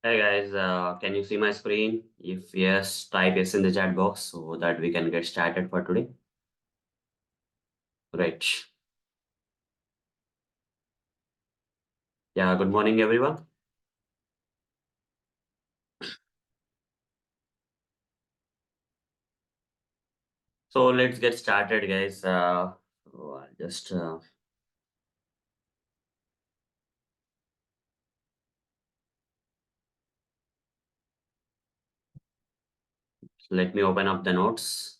Hey guys, can you see my screen? If yes, type yes in the chat box so that we can get started for today. Right. Yeah, good morning everyone. So let's get started, guys. Just let me open up the notes.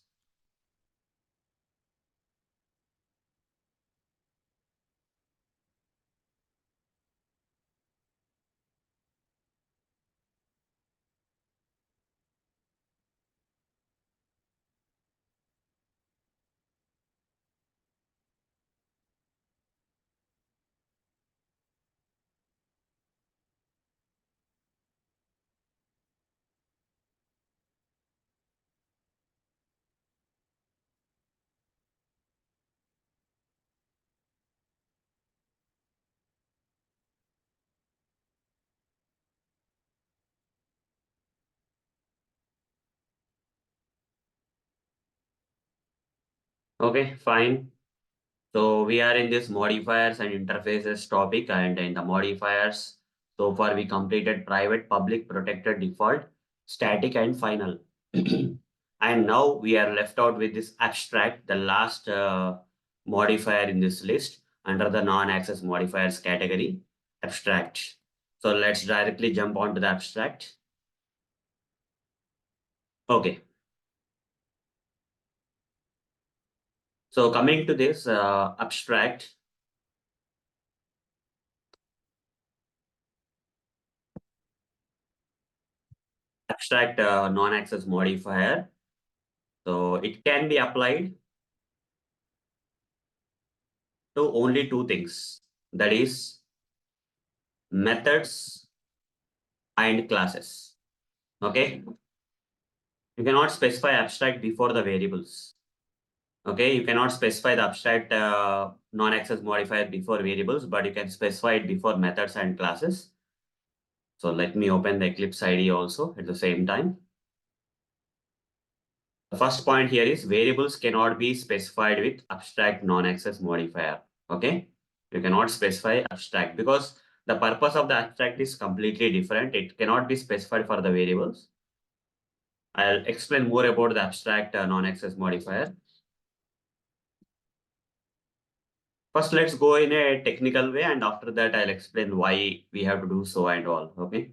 Okay, fine. So we are in this modifiers and interfaces topic, and in the modifiers, so far we completed private, public, protected, default, static, and final. And now we are left out with this abstract, the last modifier in this list under the non-access modifiers category, abstract. So let's directly jump onto the abstract. Okay. So coming to this abstract non-access modifier. So it can be applied to only two things, that is methods and classes. Okay, you cannot specify abstract before the variables. Okay, you cannot specify the abstract non-access modifier before variables, but you can specify it before methods and classes. So let me open the Eclipse IDE also at the same time. The first point here is variables cannot be specified with abstract non-access modifier. Okay, you cannot specify abstract because the purpose of the abstract is completely different. It cannot be specified for the variables. I'll explain more about the abstract non-access modifier. First, let's go in a technical way, and after that, I'll explain why we have to do so and all. Okay.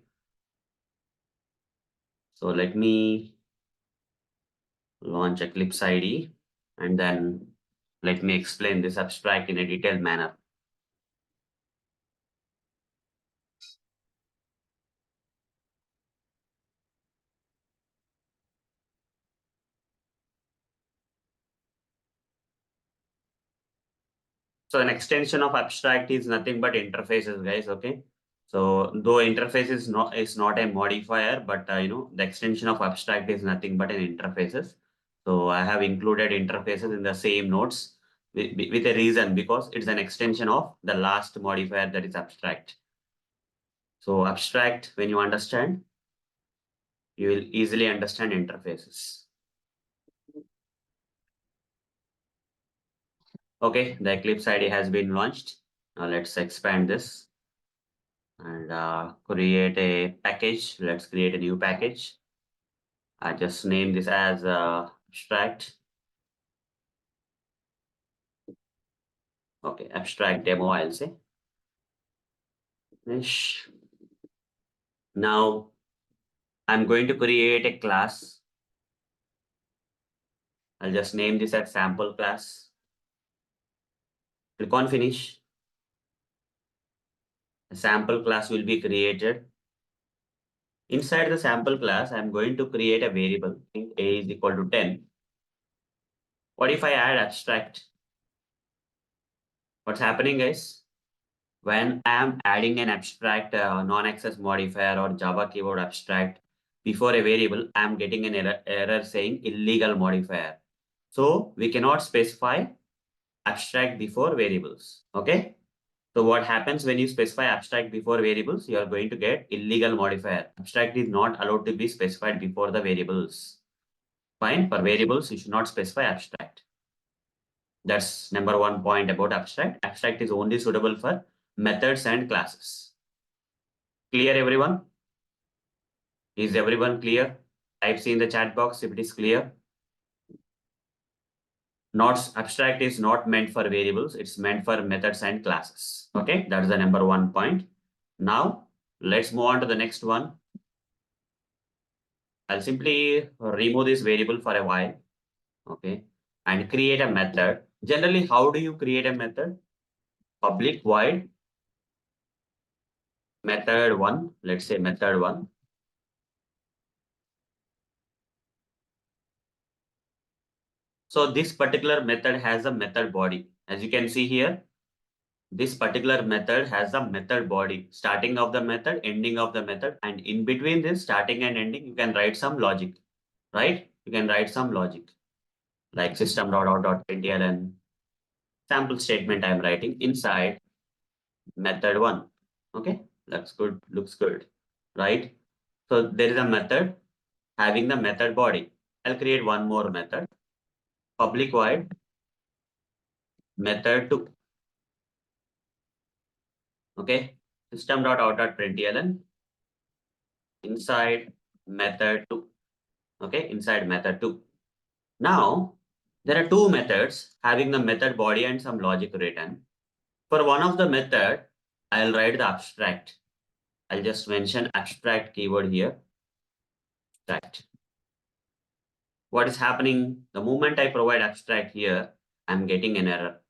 So let me launch Eclipse IDE, and then let me explain this abstract in a detailed manner. So an extension of abstract is nothing but interfaces, guys. Okay. So though interface is not a modifier, but the extension of abstract is nothing but an interfaces. So I have included interfaces in the same notes with a reason because it's an extension of the last modifier, that is abstract. So abstract, when you understand, you will easily understand interfaces. Okay, the Eclipse ID has been launched. Now let's expand this and create a package. Let's create a new package. I just name this as abstract. Okay, abstract demo, I'll say. Finish. Now I'm going to create a class. I'll just name this as sample class. Click on finish. A sample class will be created. Inside the sample class, I'm going to create a variable. A is equal to 10. What if I add abstract? What's happening, guys? When I'm adding an abstract non-access modifier or Java keyboard abstract before a variable, I'm getting an error saying illegal modifier. So we cannot specify abstract before variables. Okay. So what happens when you specify abstract before variables? You are going to get illegal modifier. Abstract is not allowed to be specified before the variables. Fine. For variables, you should not specify abstract. That's number one point about abstract. Abstract is only suitable for methods and classes. Clear, everyone? Is everyone clear? Type C in the chat box if it is clear. Not abstract is not meant for variables. It's meant for methods and classes. Okay, that's the number one point. Now, let's move on to the next one. I'll simply remove this variable for a while. Okay, and create a method. Generally, how do you create a method? Public void method one. Let's say method one. So this particular method has a method body. As you can see here, this particular method has a method body, starting of the method, ending of the method, and in between this starting and ending, you can write some logic, right? You can write some logic like system.out.println sample statement I'm writing inside method one. Okay, that's good, looks good, right? So there is a method having the method body. I'll create one more method, public void method two. Okay, system.out.println inside method two. Okay, inside method two. Now, there are two methods having the method body and some logic written. For one of the method, I'll write the abstract. I'll just mention abstract keyword here. Abstract. What is happening? The moment I provide abstract here, I'm getting an error.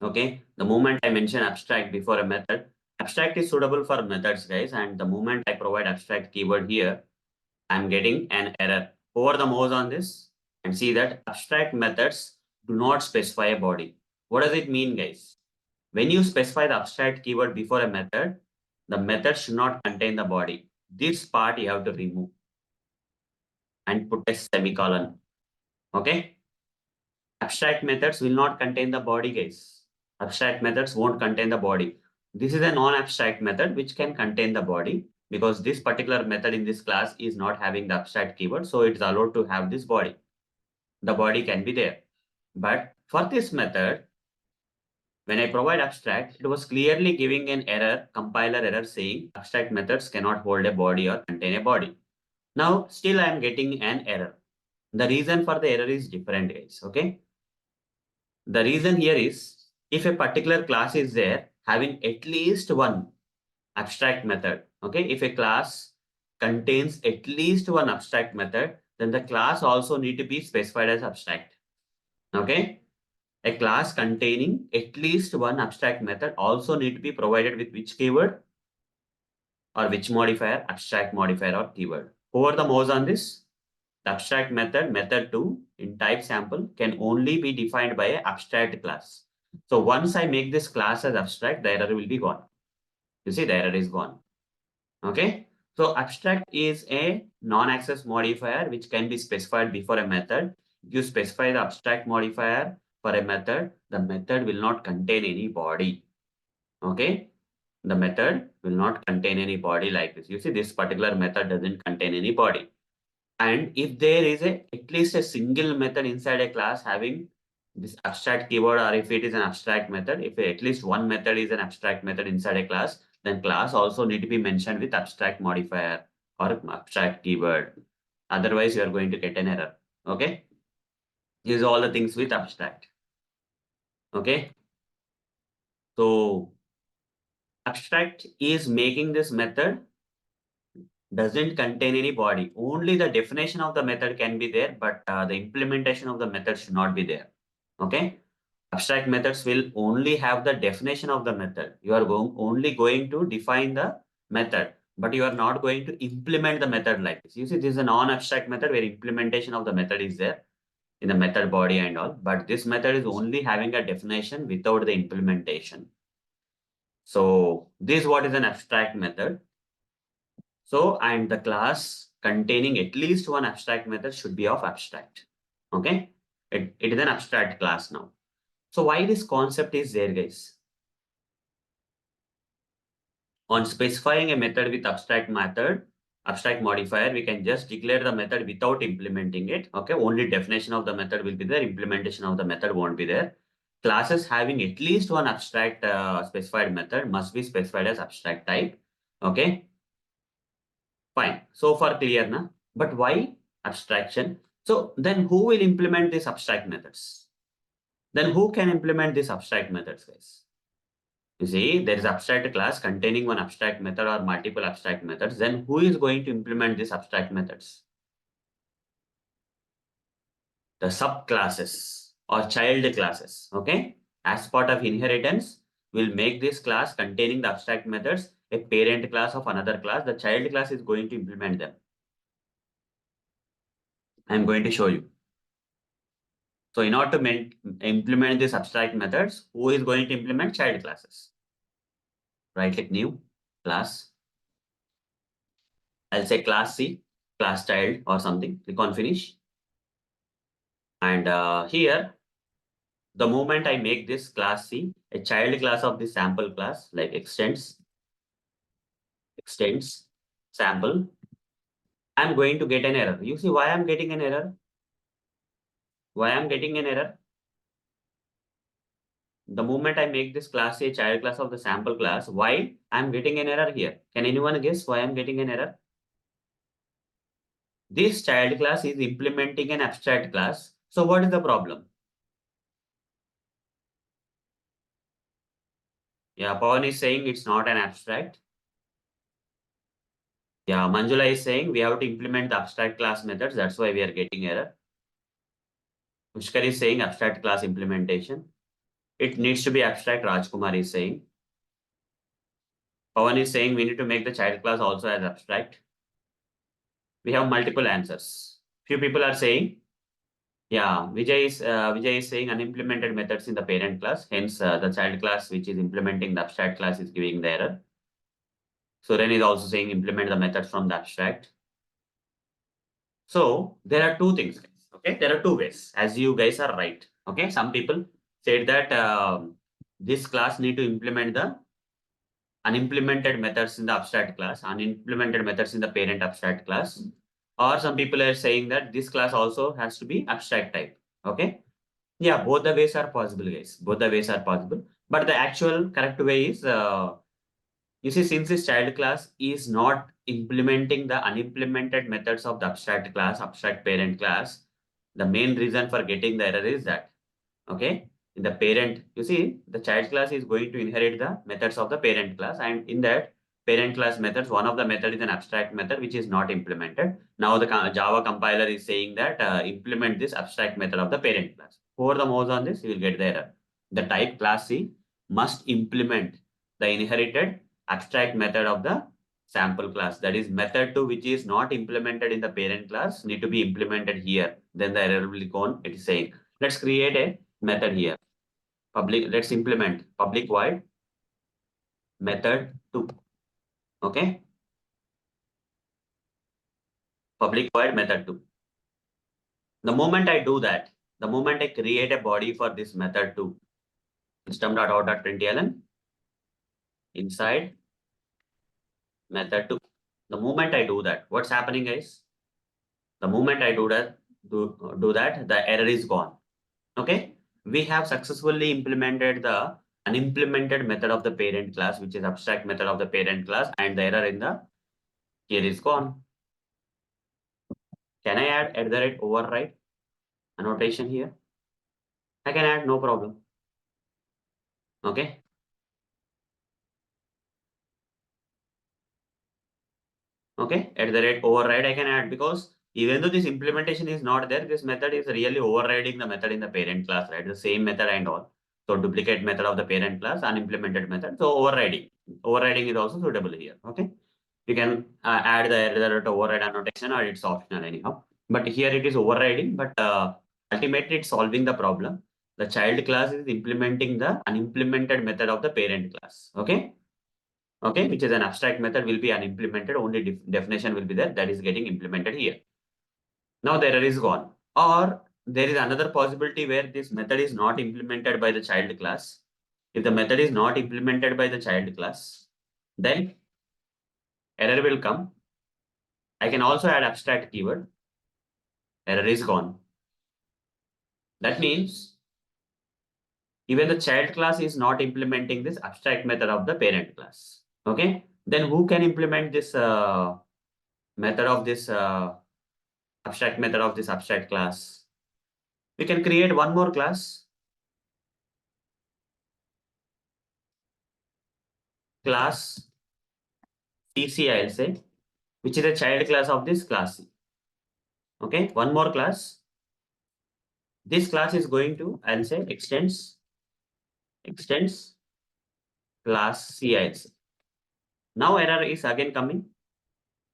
Okay, the moment I mention abstract before a method, abstract is suitable for methods, guys. And the moment I provide abstract keyword here, I'm getting an error. Over the mouse on this and see that abstract methods do not specify a body. What does it mean, guys? When you specify the abstract keyword before a method, the method should not contain the body. This part you have to remove and put a semicolon. Okay? Abstract methods will not contain the body, guys. Abstract methods won't contain the body. This is a non-abstract method which can contain the body because this particular method in this class is not having the abstract keyword. So it's allowed to have this body. The body can be there. But for this method, when I provide abstract, it was clearly giving an error, compiler error saying abstract methods cannot hold a body or contain a body. Now, still I am getting an error. The reason for the error is different, guys. Okay. The reason here is if a particular class is there having at least one abstract method. Okay. If a class contains at least one abstract method, then the class also need to be specified as abstract. Okay. A class containing at least one abstract method also need to be provided with which keyword or which modifier, abstract modifier or keyword. Over the mouse on this, the abstract method, method 2 in type sample can only be defined by an abstract class. So once I make this class as abstract, the error will be gone. You see the error is gone. Okay. So abstract is a non-access modifier which can be specified before a method. If you specify the abstract modifier for a method, the method will not contain any body. Okay. The method will not contain any body like this. You see this particular method doesn't contain any body. And if there is at least a single method inside a class having this abstract keyword, or if it is an abstract method, if at least one method is an abstract method inside a class, then class also need to be mentioned with abstract modifier or abstract keyword. Otherwise, you are going to get an error. Okay. These are all the things with abstract. Okay. So abstract is making this method doesn't contain any body. Only the definition of the method can be there, but the implementation of the method should not be there. Okay. Abstract methods will only have the definition of the method. You are only going to define the method, but you are not going to implement the method like this. You see, this is a non-abstract method where implementation of the method is there in the method body and all, but this method is only having a definition without the implementation. So this is what is an abstract method. So, and the class containing at least one abstract method should be of abstract. Okay. It is an abstract class now. So why this concept is there, guys? On specifying a method with abstract modifier, we can just declare the method without implementing it. Okay, only definition of the method will be there, implementation of the method won't be there. Classes having at least one abstract specified method must be specified as abstract type. Okay, fine. So far clear, na? But why abstraction? So then who will implement these abstract methods? Then who can implement these abstract methods, guys? You see, there is abstract class containing one abstract method or multiple abstract methods. Then who is going to implement these abstract methods? The subclasses or child classes. Okay. As part of inheritance, we'll make this class containing the abstract methods a parent class of another class. The child class is going to implement them. I'm going to show you. So in order to implement these abstract methods, who is going to implement child classes? Right click new class. I'll say class C, class child or something. Click on finish. And here, the moment I make this class C, a child class of the sample class, like extends sample, I'm going to get an error. You see why I'm getting an error? Why I'm getting an error? The moment I make this class A child class of the sample class, why I'm getting an error here? Can anyone guess why I'm getting an error? This child class is implementing an abstract class. So what is the problem? Yeah, Pawan is saying it's not an abstract. Yeah, Manjula is saying we have to implement the abstract class methods. That's why we are getting error. Pushkar is saying abstract class implementation. It needs to be abstract, Rajkumar is saying. Pawan is saying we need to make the child class also as abstract. We have multiple answers. Few people are saying, yeah, Vijay is saying unimplemented methods in the parent class. Hence, the child class which is implementing the abstract class is giving the error. Suren is also saying implement the methods from the abstract. So there are two things. Okay, there are two ways. As you guys are right. Okay, some people said that this class need to implement the unimplemented methods in the abstract class, unimplemented methods in the parent abstract class. Or some people are saying that this class also has to be abstract type. Okay. Yeah, both the ways are possible, guys. Both the ways are possible. But the actual correct way is, you see, since this child class is not implementing the unimplemented methods of the abstract class, abstract parent class, the main reason for getting the error is that, okay, in the parent, you see, the child class is going to inherit the methods of the parent class, and in that parent class methods, one of the method is an abstract method which is not implemented. Now the Java compiler is saying that implement this abstract method of the parent class. Over the mouse on this, you will get the error. The type class C must implement the inherited abstract method of the sample class. That is method 2 which is not implemented in the parent class need to be implemented here. Then the error will go on. It is saying, let's create a method here. Let's implement public void method 2. Okay. Public void method 2. The moment I do that, the moment I create a body for this method 2, system.out.println inside method 2. The moment I do that, what's happening, guys? The moment I do that, the error is gone. Okay. We have successfully implemented the unimplemented method of the parent class, which is abstract method of the parent class, and the error in the here is gone. Can I add at the rate override annotation here? I can add, no problem. Okay. Okay. At the rate override, I can add because even though this implementation is not there, this method is really overriding the method in the parent class, right? The same method and all. So duplicate method of the parent class, unimplemented method. So overriding. Overriding is also suitable here. Okay. You can add the error to override annotation or it's optional anyhow. But here it is overriding, but ultimately it's solving the problem. The child class is implementing the unimplemented method of the parent class. Okay. Okay. Which is an abstract method will be unimplemented. Only definition will be there. That is getting implemented here. Now the error is gone. Or there is another possibility where this method is not implemented by the child class. If the method is not implemented by the child class, then error will come. I can also add abstract keyword. Error is gone. That means even the child class is not implementing this abstract method of the parent class. Okay. Then who can implement this method of this abstract method of this abstract class? We can create one more class CC, I'll say, which is a child class of this class C. Okay, one more class. This class is going to, I'll say, extends class C, I'll say. Now error is again coming.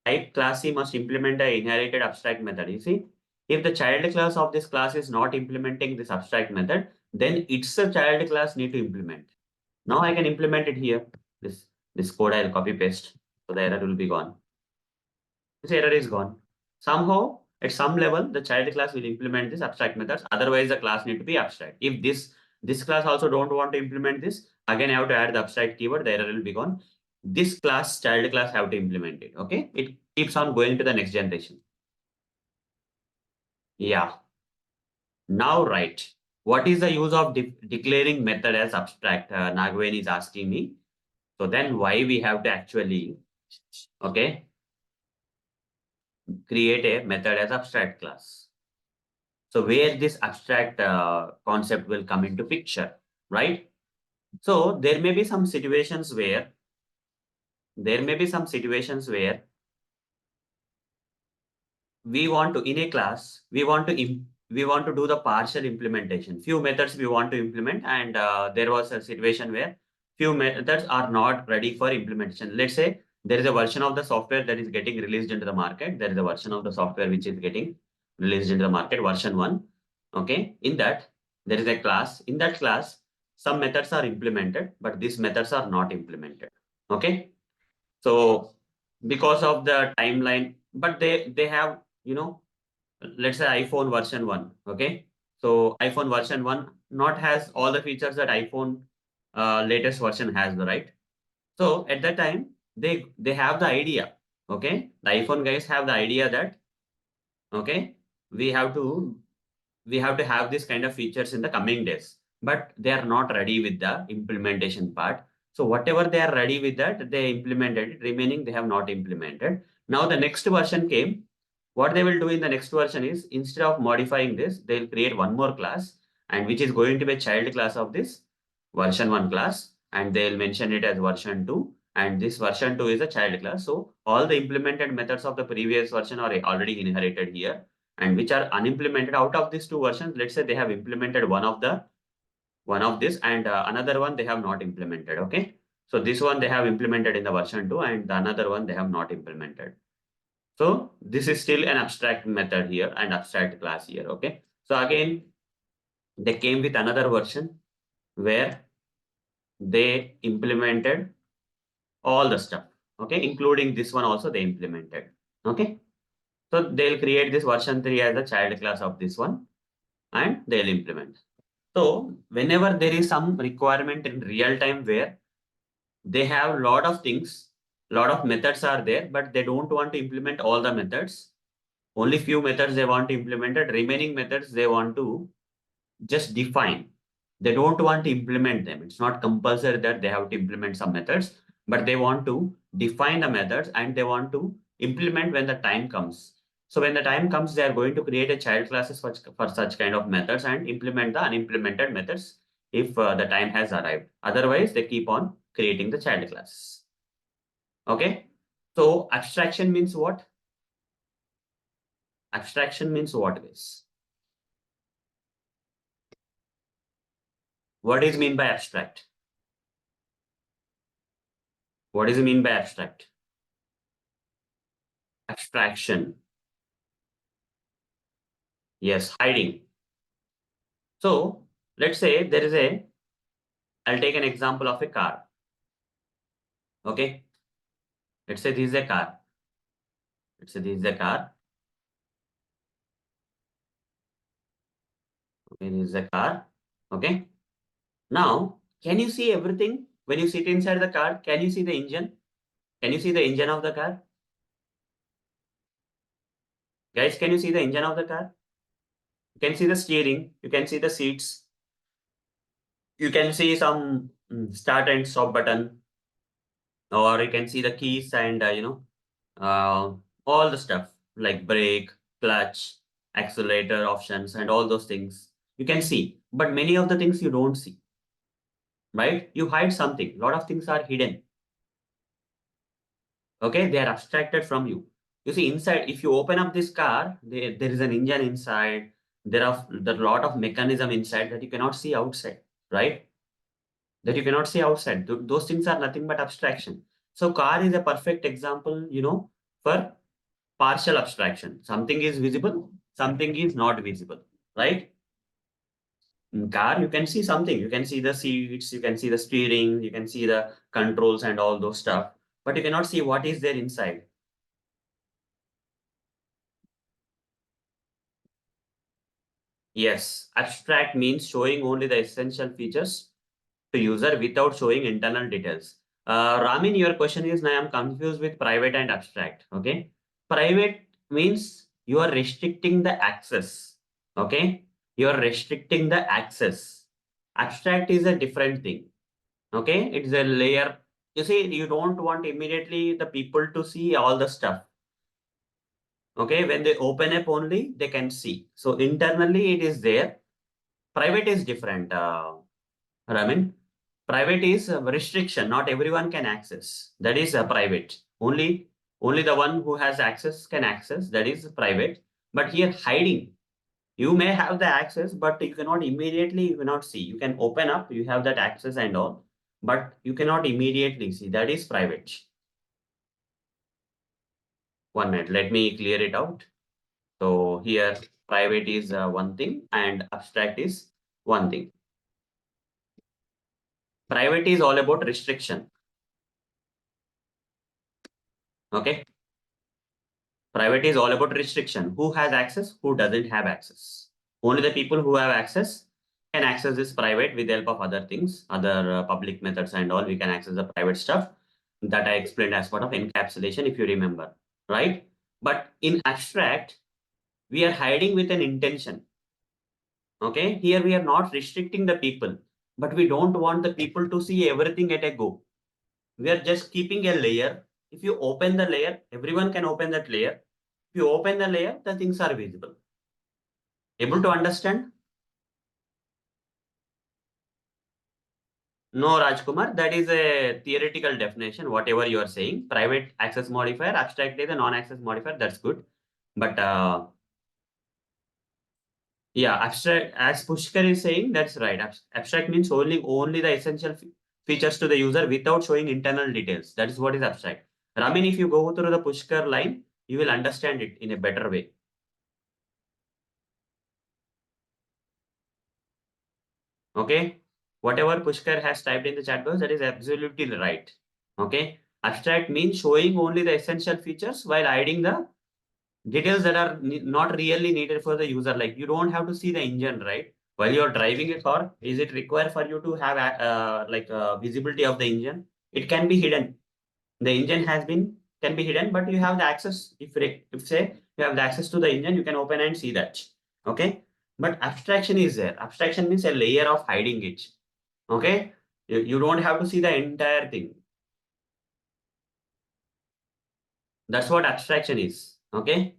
Type class C must implement the inherited abstract method. You see, if the child class of this class is not implementing this abstract method, then it's a child class need to implement. Now I can implement it here. This code I'll copy paste. So the error will be gone. This error is gone. Somehow, at some level, the child class will implement this abstract methods. Otherwise, the class need to be abstract. If this class also don't want to implement this, again I have to add the abstract keyword, the error will be gone. This class, child class have to implement it. Okay, it keeps on going to the next generation. Yeah. Now, right. What is the use of declaring method as abstract? Nagwen is asking me. So then why we have to actually, okay, create a method as abstract class? So where this abstract concept will come into picture, right? So there may be some situations where we want to, in a class, we want to do the partial implementation. Few methods we want to implement, and there was a situation where few methods are not ready for implementation. Let's say there is a version of the software that is getting released into the market. There is a version of the software which is getting released into the market, version 1. Okay, in that there is a class. In that class, some methods are implemented, but these methods are not implemented. Okay, so because of the timeline, but they have, let's say iPhone version 1. Okay, so iPhone version 1 not has all the features that iPhone latest version has, right? So at that time, they have the idea. Okay, the iPhone guys have the idea that, okay, we have to have this kind of features in the coming days, but they are not ready with the implementation part. So whatever they are ready with that, they implemented it. Remaining they have not implemented. Now the next version came. What they will do in the next version is, instead of modifying this, they'll create one more class, and which is going to be a child class of this version 1 class, and they'll mention it as version 2, and this version 2 is a child class. So all the implemented methods of the previous version are already inherited here, and which are unimplemented out of these two versions. Let's say they have implemented one of this, and another one they have not implemented. Okay, so this one they have implemented in the version 2, and the another one they have not implemented. So this is still an abstract method here and abstract class here. Okay, so again they came with another version where they implemented all the stuff. Okay, including this one also they implemented. Okay, so they'll create this version 3 as a child class of this one, and they'll implement. So whenever there is some requirement in real time where they have a lot of things, lot of methods are there, but they don't want to implement all the methods. Only few methods they want to implement it. Remaining methods they want to just define. They don't want to implement them. It's not compulsory that they have to implement some methods, but they want to define the methods and they want to implement when the time comes. So when the time comes, they are going to create a child classes for such kind of methods and implement the unimplemented methods if the time has arrived. Otherwise, they keep on creating the child class. Okay. So abstraction means what? Abstraction means what, guys? What is mean by abstract? What is mean by abstract? Abstraction. Yes, hiding. So let's say there is I'll take an example of a car. Okay. Let's say this is a car. Let's say this is a car. Okay, this is a car. Okay. Now, can you see everything when you sit inside the car? Can you see the engine? Can you see the engine of the car? Guys, can you see the engine of the car? You can see the steering, you can see the seats, you can see some start and stop button, or you can see the keys and uh, all the stuff like brake, clutch, accelerator options, and all those things you can see. But many of the things you don't see, right? You hide something. A lot of things are hidden. Okay, they are abstracted from you. You see, inside, if you open up this car, there is an engine inside. There are a lot of mechanism inside that you cannot see outside, right? That you cannot see outside. Those things are nothing but abstraction. So car is a perfect example, for partial abstraction. Something is visible, something is not visible, right? In car, you can see something. You can see the seats, you can see the steering, you can see the controls and all those stuff, but you cannot see what is there inside. Yes, abstract means showing only the essential features to user without showing internal details. Ramin, your question is now I'm confused with private and abstract. Okay. Private means you are restricting the access. Okay. You are restricting the access. Abstract is a different thing. Okay. It's a layer. You see, you don't want immediately the people to see all the stuff. Okay. When they open up only, they can see. So internally it is there. Private is different. Ramin, private is a restriction. Not everyone can access. That is a private. Only the one who has access can access. That is private. But here hiding, you may have the access, but you cannot immediately. You cannot see. You can open up. You have that access and all, but you cannot immediately see. That is private. 1 minute. Let me clear it out. So here private is one thing and abstract is one thing. Private is all about restriction. Okay. Private is all about restriction. Who has access? Who doesn't have access? Only the people who have access can access this private with the help of other things, other public methods and all. We can access the private stuff that I explained as part of encapsulation, if you remember, right? But in abstract, we are hiding with an intention. Okay, here we are not restricting the people, but we don't want the people to see everything at a go. We are just keeping a layer. If you open the layer, everyone can open that layer. If you open the layer, the things are visible. Able to understand? No, Rajkumar, that is a theoretical definition, whatever you are saying. Private access modifier, abstract is a non-access modifier, that's good. But yeah, abstract, as Pushkar is saying, that's right. Abstract means only the essential features to the user without showing internal details. That is what is abstract. Ramin, if you go through the Pushkar line, you will understand it in a better way. Okay. Whatever Pushkar has typed in the chat box, that is absolutely right. Okay. Abstract means showing only the essential features while hiding the details that are not really needed for the user. Like you don't have to see the engine, right? While you're driving a car, is it required for you to have visibility of the engine? It can be hidden. The engine can be hidden, but you have the access. If say you have the access to the engine, you can open and see that. Okay. But abstraction is there. Abstraction means a layer of hiding it. Okay. You don't have to see the entire thing. That's what abstraction is. Okay.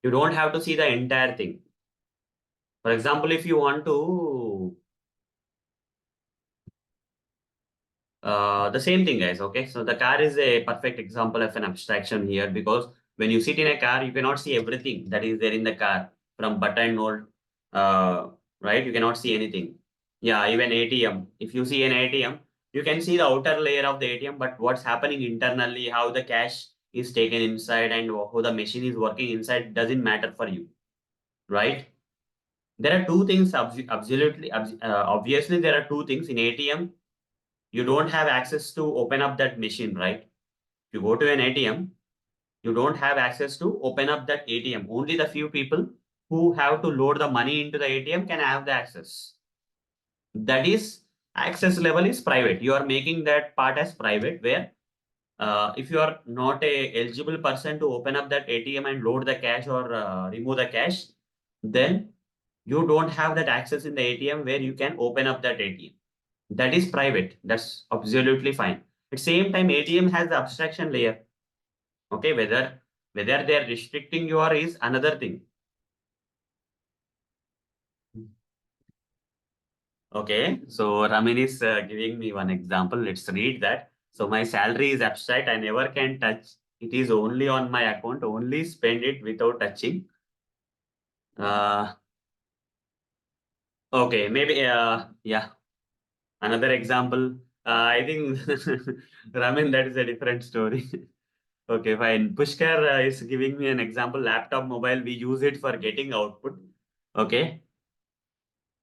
You don't have to see the entire thing. For example, if you want to, the same thing, guys. Okay. So the car is a perfect example of an abstraction here because when you sit in a car, you cannot see everything that is there in the car from button node, right? You cannot see anything. Yeah, even ATM. If you see an ATM, you can see the outer layer of the ATM, but what's happening internally, how the cash is taken inside and how the machine is working inside doesn't matter for you, right? There are two things obviously there are two things in ATM. You don't have access to open up that machine, right? If you go to an ATM, you don't have access to open up that ATM. Only the few people who have to load the money into the ATM can have the access. That is access level is private. You are making that part as private where if you are not a eligible person to open up that ATM and load the cash or remove the cash, then you don't have that access in the ATM where you can open up that ATM. That is private. That's absolutely fine. At same time, ATM has the abstraction layer. Okay, whether they are restricting you or is another thing. Okay, so Ramin is giving me one example. Let's read that. So my salary is abstract. I never can touch. It is only on my account. Only spend it without touching. Uh, okay, maybe yeah. Another example. I think Ramin, that is a different story. Okay, fine. Pushkar is giving me an example. Laptop, mobile. We use it for getting output. Okay.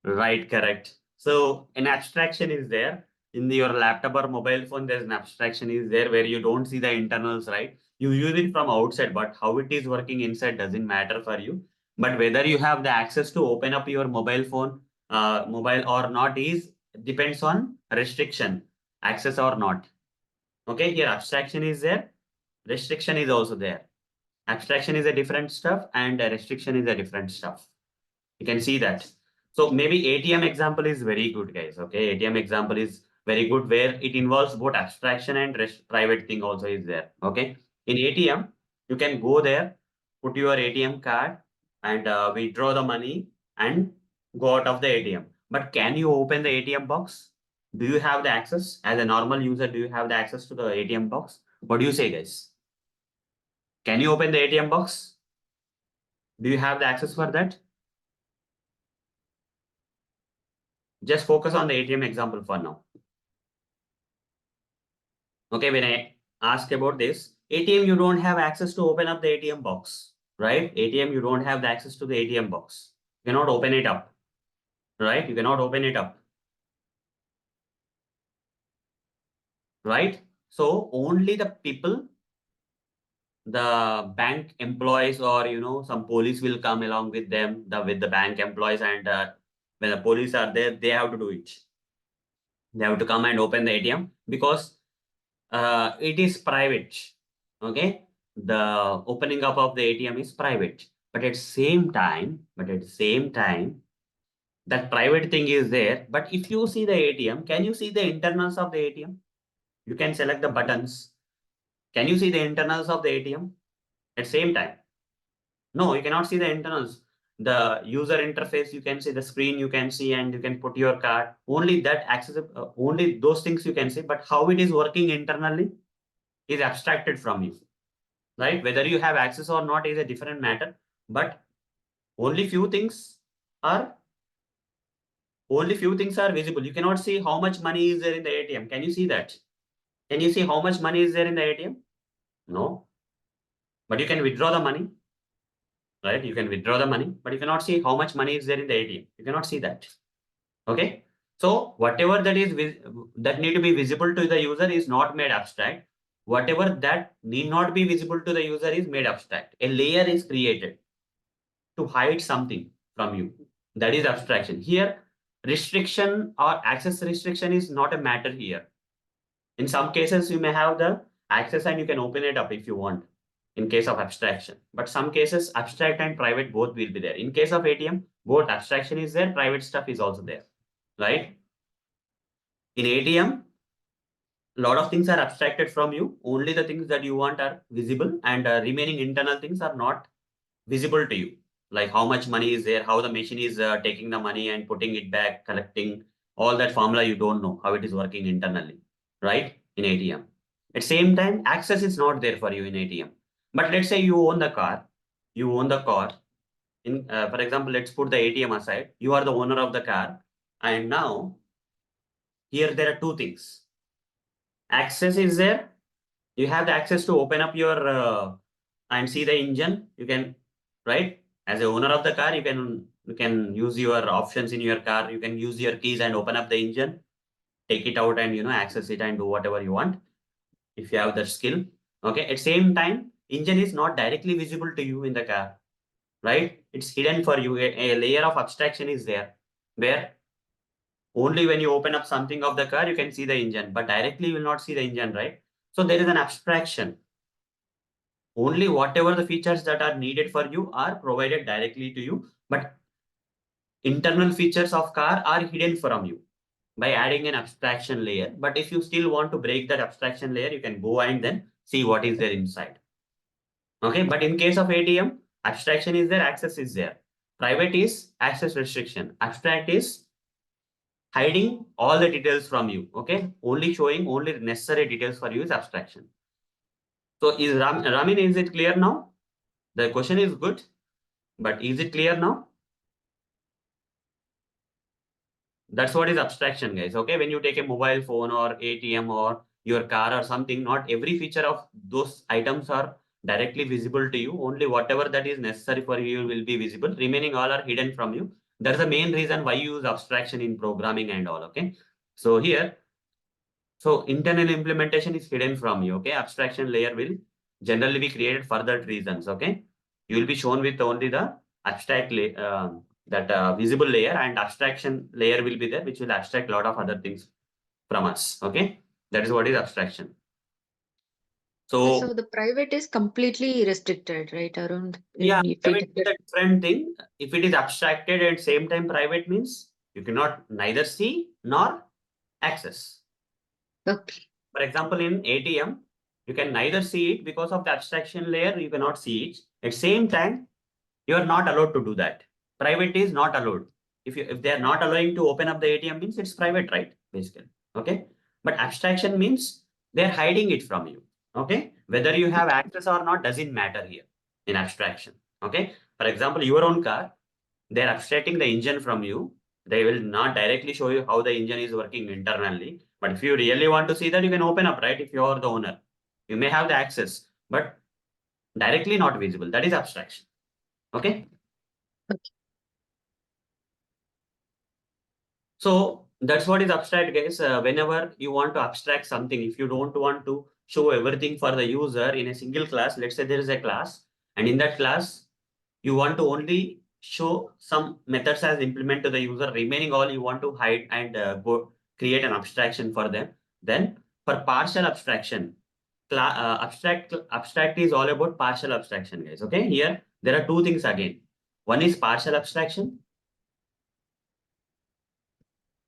Right, correct. So an abstraction is there in your laptop or mobile phone. There's an abstraction is there where you don't see the internals, right? You use it from outside, but how it is working inside doesn't matter for you. But whether you have the access to open up your mobile phone, mobile or not is depends on restriction, access or not. Okay, here abstraction is there, restriction is also there. Abstraction is a different stuff and restriction is a different stuff. You can see that. So maybe ATM example is very good, guys. Okay, ATM example is very good where it involves both abstraction and private thing also is there. Okay, in ATM you can go there, put your ATM card and withdraw the money and go out of the ATM. But can you open the ATM box? Do you have the access as a normal user? Do you have the access to the ATM box? What do you say, guys? Can you open the ATM box? Do you have the access for that? Just focus on the ATM example for now. Okay, when I ask about this, ATM, you don't have access to open up the ATM box, right? ATM, you don't have the access to the ATM box. You cannot open it up, right? You cannot open it up, right? So only the people, the bank employees or, some police will come along with them, with the bank employees and when the police are there, they have to do it. They have to come and open the ATM because it is private. Okay, the opening up of the ATM is private, but at same time, that private thing is there. But if you see the ATM, can you see the internals of the ATM? You can select the buttons. Can you see the internals of the ATM at same time? No, you cannot see the internals. The user interface, you can see the screen, you can see, and you can put your card. Only that accessible, only those things you can see. But how it is working internally is abstracted from you, right? Whether you have access or not is a different matter, but only few things are only few things are visible. You cannot see how much money is there in the ATM. Can you see that? Can you see how much money is there in the ATM? No, but you can withdraw the money, right? You can withdraw the money, but you cannot see how much money is there in the ATM. You cannot see that. Okay. So whatever that need to be visible to the user is not made abstract. Whatever that need not be visible to the user is made abstract. A layer is created to hide something from you. That is abstraction. Here, restriction or access restriction is not a matter here. In some cases, you may have the access and you can open it up if you want in case of abstraction. But some cases, abstract and private both will be there. In case of ATM, both abstraction is there, private stuff is also there, right? In ATM, a lot of things are abstracted from you. Only the things that you want are visible and remaining internal things are not visible to you, like how much money is there, how the machine is taking the money and putting it back, collecting all that formula. You don't know how it is working internally, right? In ATM. At same time, access is not there for you in ATM. But let's say you own the car. You own the car. For example, let's put the ATM aside. You are the owner of the car. And now, here there are two things. Access is there. You have the access to open up your and see the engine. You can, right? As a owner of the car, you can use your options in your car. You can use your keys and open up the engine, take it out and access it and do whatever you want if you have the skill. Okay. At same time, engine is not directly visible to you in the car, right? It's hidden for you. A layer of abstraction is there where only when you open up something of the car, you can see the engine, but directly you will not see the engine, right? So there is an abstraction. Only whatever the features that are needed for you are provided directly to you, but internal features of car are hidden from you by adding an abstraction layer. But if you still want to break that abstraction layer, you can go and then see what is there inside. Okay, but in case of ATM, abstraction is there, access is there. Private is access restriction. Abstract is hiding all the details from you. Okay, only showing only necessary details for you is abstraction. So is Ramin, is it clear now? The question is good, but is it clear now? That's what is abstraction, guys. Okay, when you take a mobile phone or ATM or your car or something, not every feature of those items are directly visible to you. Only whatever that is necessary for you will be visible. Remaining all are hidden from you. That's the main reason why you use abstraction in programming and all. Okay, so here, so internal implementation is hidden from you. Okay, abstraction layer will generally be created for that reasons. Okay, you will be shown with only the abstract visible layer, and abstraction layer will be there, which will abstract a lot of other things from us. Okay, that is what is abstraction. So So the private is completely restricted, right? Around yeah, if private it is a different thing. If it is abstracted at same time private means you cannot neither see nor access. okay. For example, in ATM, you can neither see it because of the abstraction layer, you cannot see it. At same time, you are not allowed to do that. Private is not allowed. If they are not allowing to open up the ATM means it's private, right? Basically. Okay. But abstraction means they're hiding it from you. Okay. Whether you have access or not doesn't matter here in abstraction. Okay. For example, your own car, they're abstracting the engine from you. They will not directly show you how the engine is working internally. But if you really want to see that, you can open up, right? If you're the owner, you may have the access, but directly not visible. That is abstraction. Okay. So that's what is abstract, guys. Whenever you want to abstract something, if you don't want to show everything for the user in a single class, let's say there is a class, and in that class, you want to only show some methods as implement to the user, remaining all you want to hide and go create an abstraction for them. Then for partial abstraction, abstract is all about partial abstraction, guys. Okay, here there are two things again. One is partial abstraction.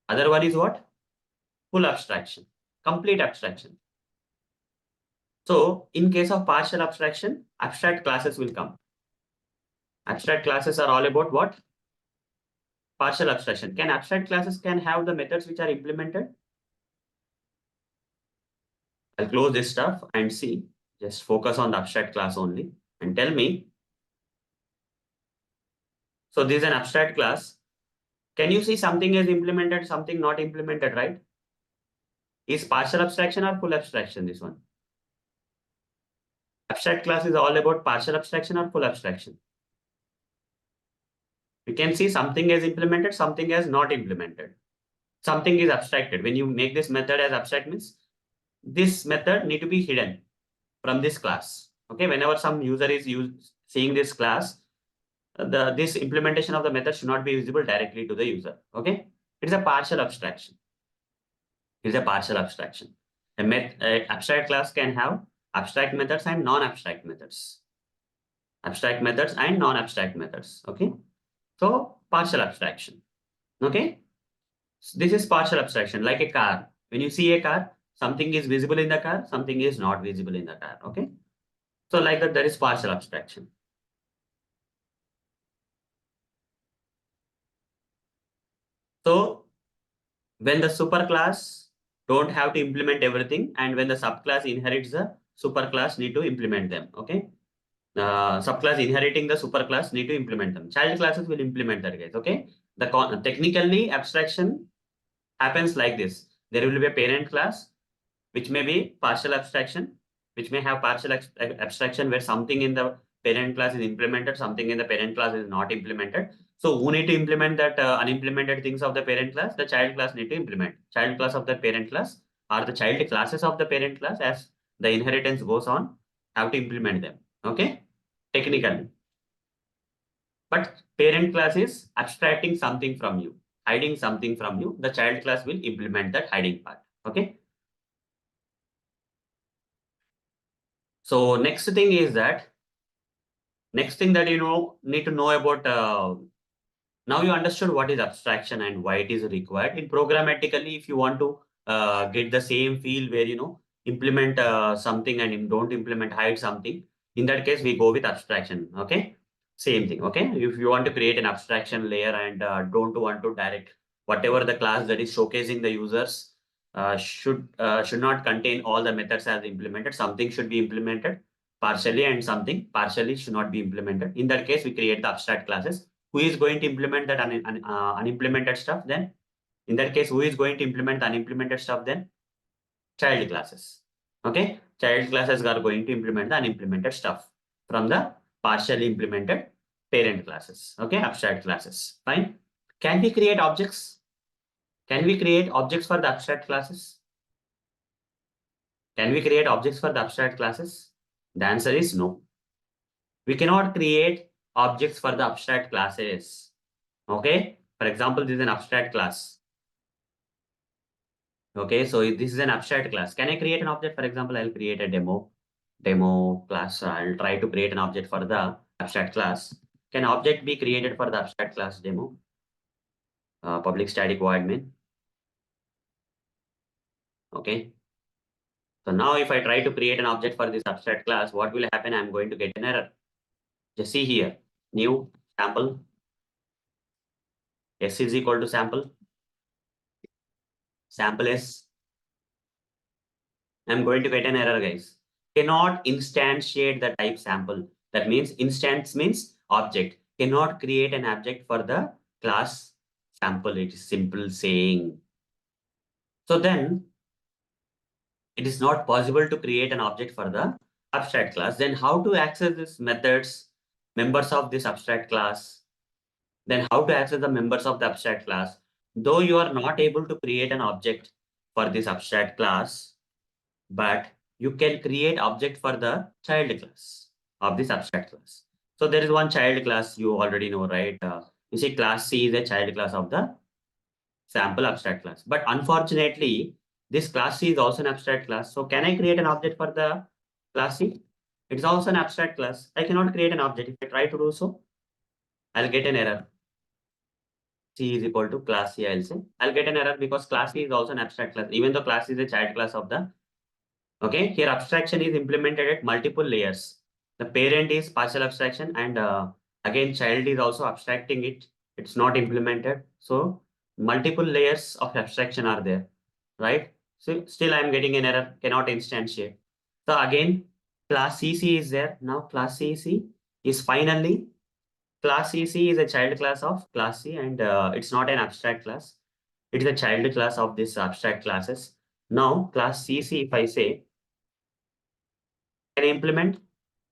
Other one is what? Full abstraction, complete abstraction. So in case of partial abstraction, abstract classes will come. Abstract classes are all about what? Partial abstraction. Can abstract classes can have the methods which are implemented? I'll close this stuff and see. Just focus on the abstract class only and tell me. So this is an abstract class. Can you see something is implemented, something not implemented, right? Is partial abstraction or full abstraction this one? Abstract class is all about partial abstraction or full abstraction? You can see something is implemented, something is not implemented. Something is abstracted. When you make this method as abstract means this method need to be hidden from this class. Okay, whenever some user is seeing this class, this implementation of the method should not be visible directly to the user. Okay, it's a partial abstraction. It's a partial abstraction. A abstract class can have abstract methods and non-abstract methods. Abstract methods and non-abstract methods. Okay, so partial abstraction. Okay, so this is partial abstraction, like a car. When you see a car, something is visible in the car, something is not visible in the car. Okay, so like that, there is partial abstraction. So when the superclass don't have to implement everything, and when the subclass inherits the superclass, need to implement them. Okay, subclass inheriting the superclass need to implement them. Child classes will implement that, guys. Okay, the technically abstraction happens like this. There will be a parent class which may be partial abstraction, which may have partial abstraction where something in the parent class is implemented, something in the parent class is not implemented. So who need to implement that unimplemented things of the parent class? The child class need to implement. Child class of the parent class or the child classes of the parent class as the inheritance goes on, have to implement them. Okay, technically. But parent class is abstracting something from you, hiding something from you. The child class will implement that hiding part. Okay. So next thing is that need to know about now you understood what is abstraction and why it is required. In programmatically, if you want to get the same feel where implement something and don't implement hide something, in that case we go with abstraction. Okay, same thing. Okay, if you want to create an abstraction layer and don't want to direct whatever the class that is showcasing the users should not contain all the methods as implemented. Something should be implemented partially and something partially should not be implemented. In that case, we create the abstract classes. Who is going to implement that unimplemented stuff then? In that case, who is going to implement the unimplemented stuff then? Child classes. Okay, child classes are going to implement the unimplemented stuff from the partially implemented parent classes. Okay, abstract classes. Fine. Can we create objects? Can we create objects for the abstract classes? Can we create objects for the abstract classes? The answer is no. We cannot create objects for the abstract classes. Okay, for example, this is an abstract class. Okay, so this is an abstract class. Can I create an object? For example, I'll create a demo class. I'll try to create an object for the abstract class. Can object be created for the abstract class demo? Public static void main. Okay. So now if I try to create an object for this abstract class, what will happen? I'm going to get an error. Just see here, new sample, s is equal to sample s. I'm going to get an error, guys. Cannot instantiate the type sample. That means instance means object. Cannot create an object for the class sample. It is simple saying. So then it is not possible to create an object for the abstract class. Then how to access these methods, members of this abstract class? Then how to access the members of the abstract class? Though you are not able to create an object for this abstract class, but you can create object for the child class of this abstract class. So there is one child class you already know, right? You see class C is a child class of the sample abstract class. But unfortunately, this class C is also an abstract class. So can I create an object for the class C? It's also an abstract class. I cannot create an object. If I try to do so, I'll get an error. C is equal to class C, I'll say. I'll get an error because class C is also an abstract class, even though class C is a child class of the. Okay, here abstraction is implemented at multiple layers. The parent is partial abstraction and again child is also abstracting it. It's not implemented. So multiple layers of abstraction are there, right? So still I'm getting an error, cannot instantiate. So again, class CC is there. Now class CC is finally, class CC is a child class of class C and it's not an abstract class. It is a child class of this abstract classes. Now class CC, if I say, can I implement?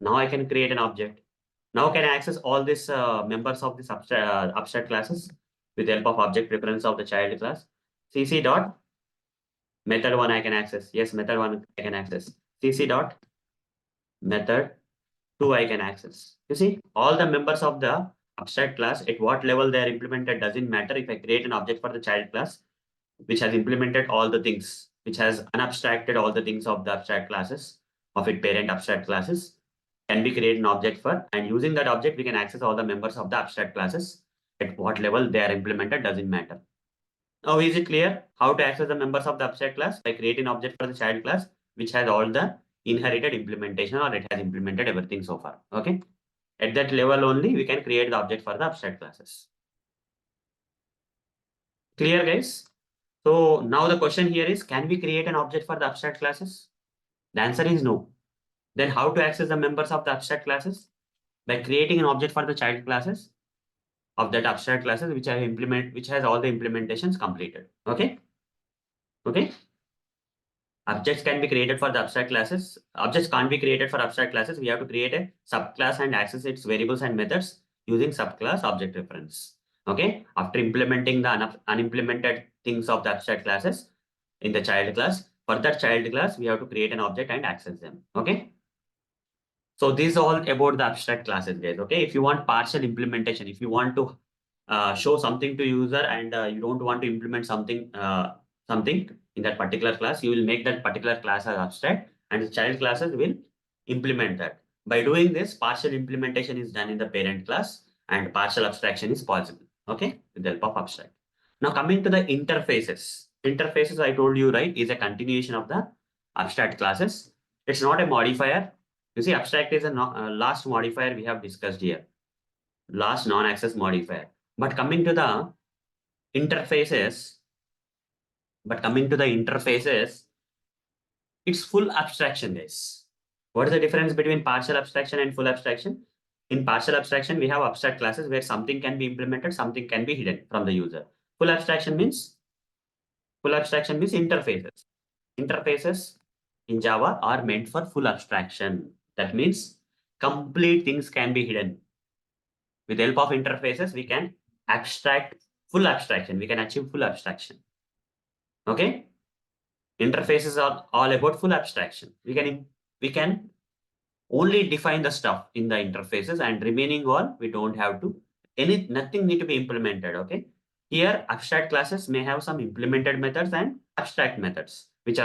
Now I can create an object. Now can I access all these members of this abstract classes with the help of object reference of the child class? CC dot method one I can access. Yes, method one I can access. CC dot method two I can access. You see, all the members of the abstract class at what level they are implemented doesn't matter. If I create an object for the child class, which has implemented all the things, which has unabstracted all the things of the abstract classes of its parent abstract classes, can be create an object for, and using that object, we can access all the members of the abstract classes. At what level they are implemented doesn't matter. Now, is it clear how to access the members of the abstract class? By creating an object for the child class, which has all the inherited implementation or it has implemented everything so far. Okay. At that level only, we can create the object for the abstract classes. Clear, guys? So now the question here is, can we create an object for the abstract classes? The answer is no. Then how to access the members of the abstract classes? By creating an object for the child classes of that abstract classes, which has all the implementations completed. Okay. Okay. Objects can be created for the abstract classes. Objects can't be created for abstract classes. We have to create a subclass and access its variables and methods using subclass object reference. Okay. After implementing the unimplemented things of the abstract classes in the child class, for that child class, we have to create an object and access them. Okay. So this is all about the abstract classes, guys. Okay. If you want partial implementation, if you want to show something to user and you don't want to implement something in that particular class, you will make that particular class as abstract and the child classes will implement that. By doing this, partial implementation is done in the parent class and partial abstraction is possible. Okay, with the help of abstract. Now coming to the interfaces. Interfaces, I told you, right, is a continuation of the abstract classes. It's not a modifier. You see, abstract is a last modifier we have discussed here. Last non-access modifier. But coming to the interfaces, it's full abstraction, guys. What is the difference between partial abstraction and full abstraction? In partial abstraction, we have abstract classes where something can be implemented, something can be hidden from the user. Full abstraction means interfaces. Interfaces in Java are meant for full abstraction. That means complete things can be hidden. With the help of interfaces, we can abstract full abstraction. We can achieve full abstraction. Okay? Interfaces are all about full abstraction. We can only define the stuff in the interfaces and remaining all we don't have to nothing need to be implemented. Okay, here abstract classes may have some implemented methods and abstract methods which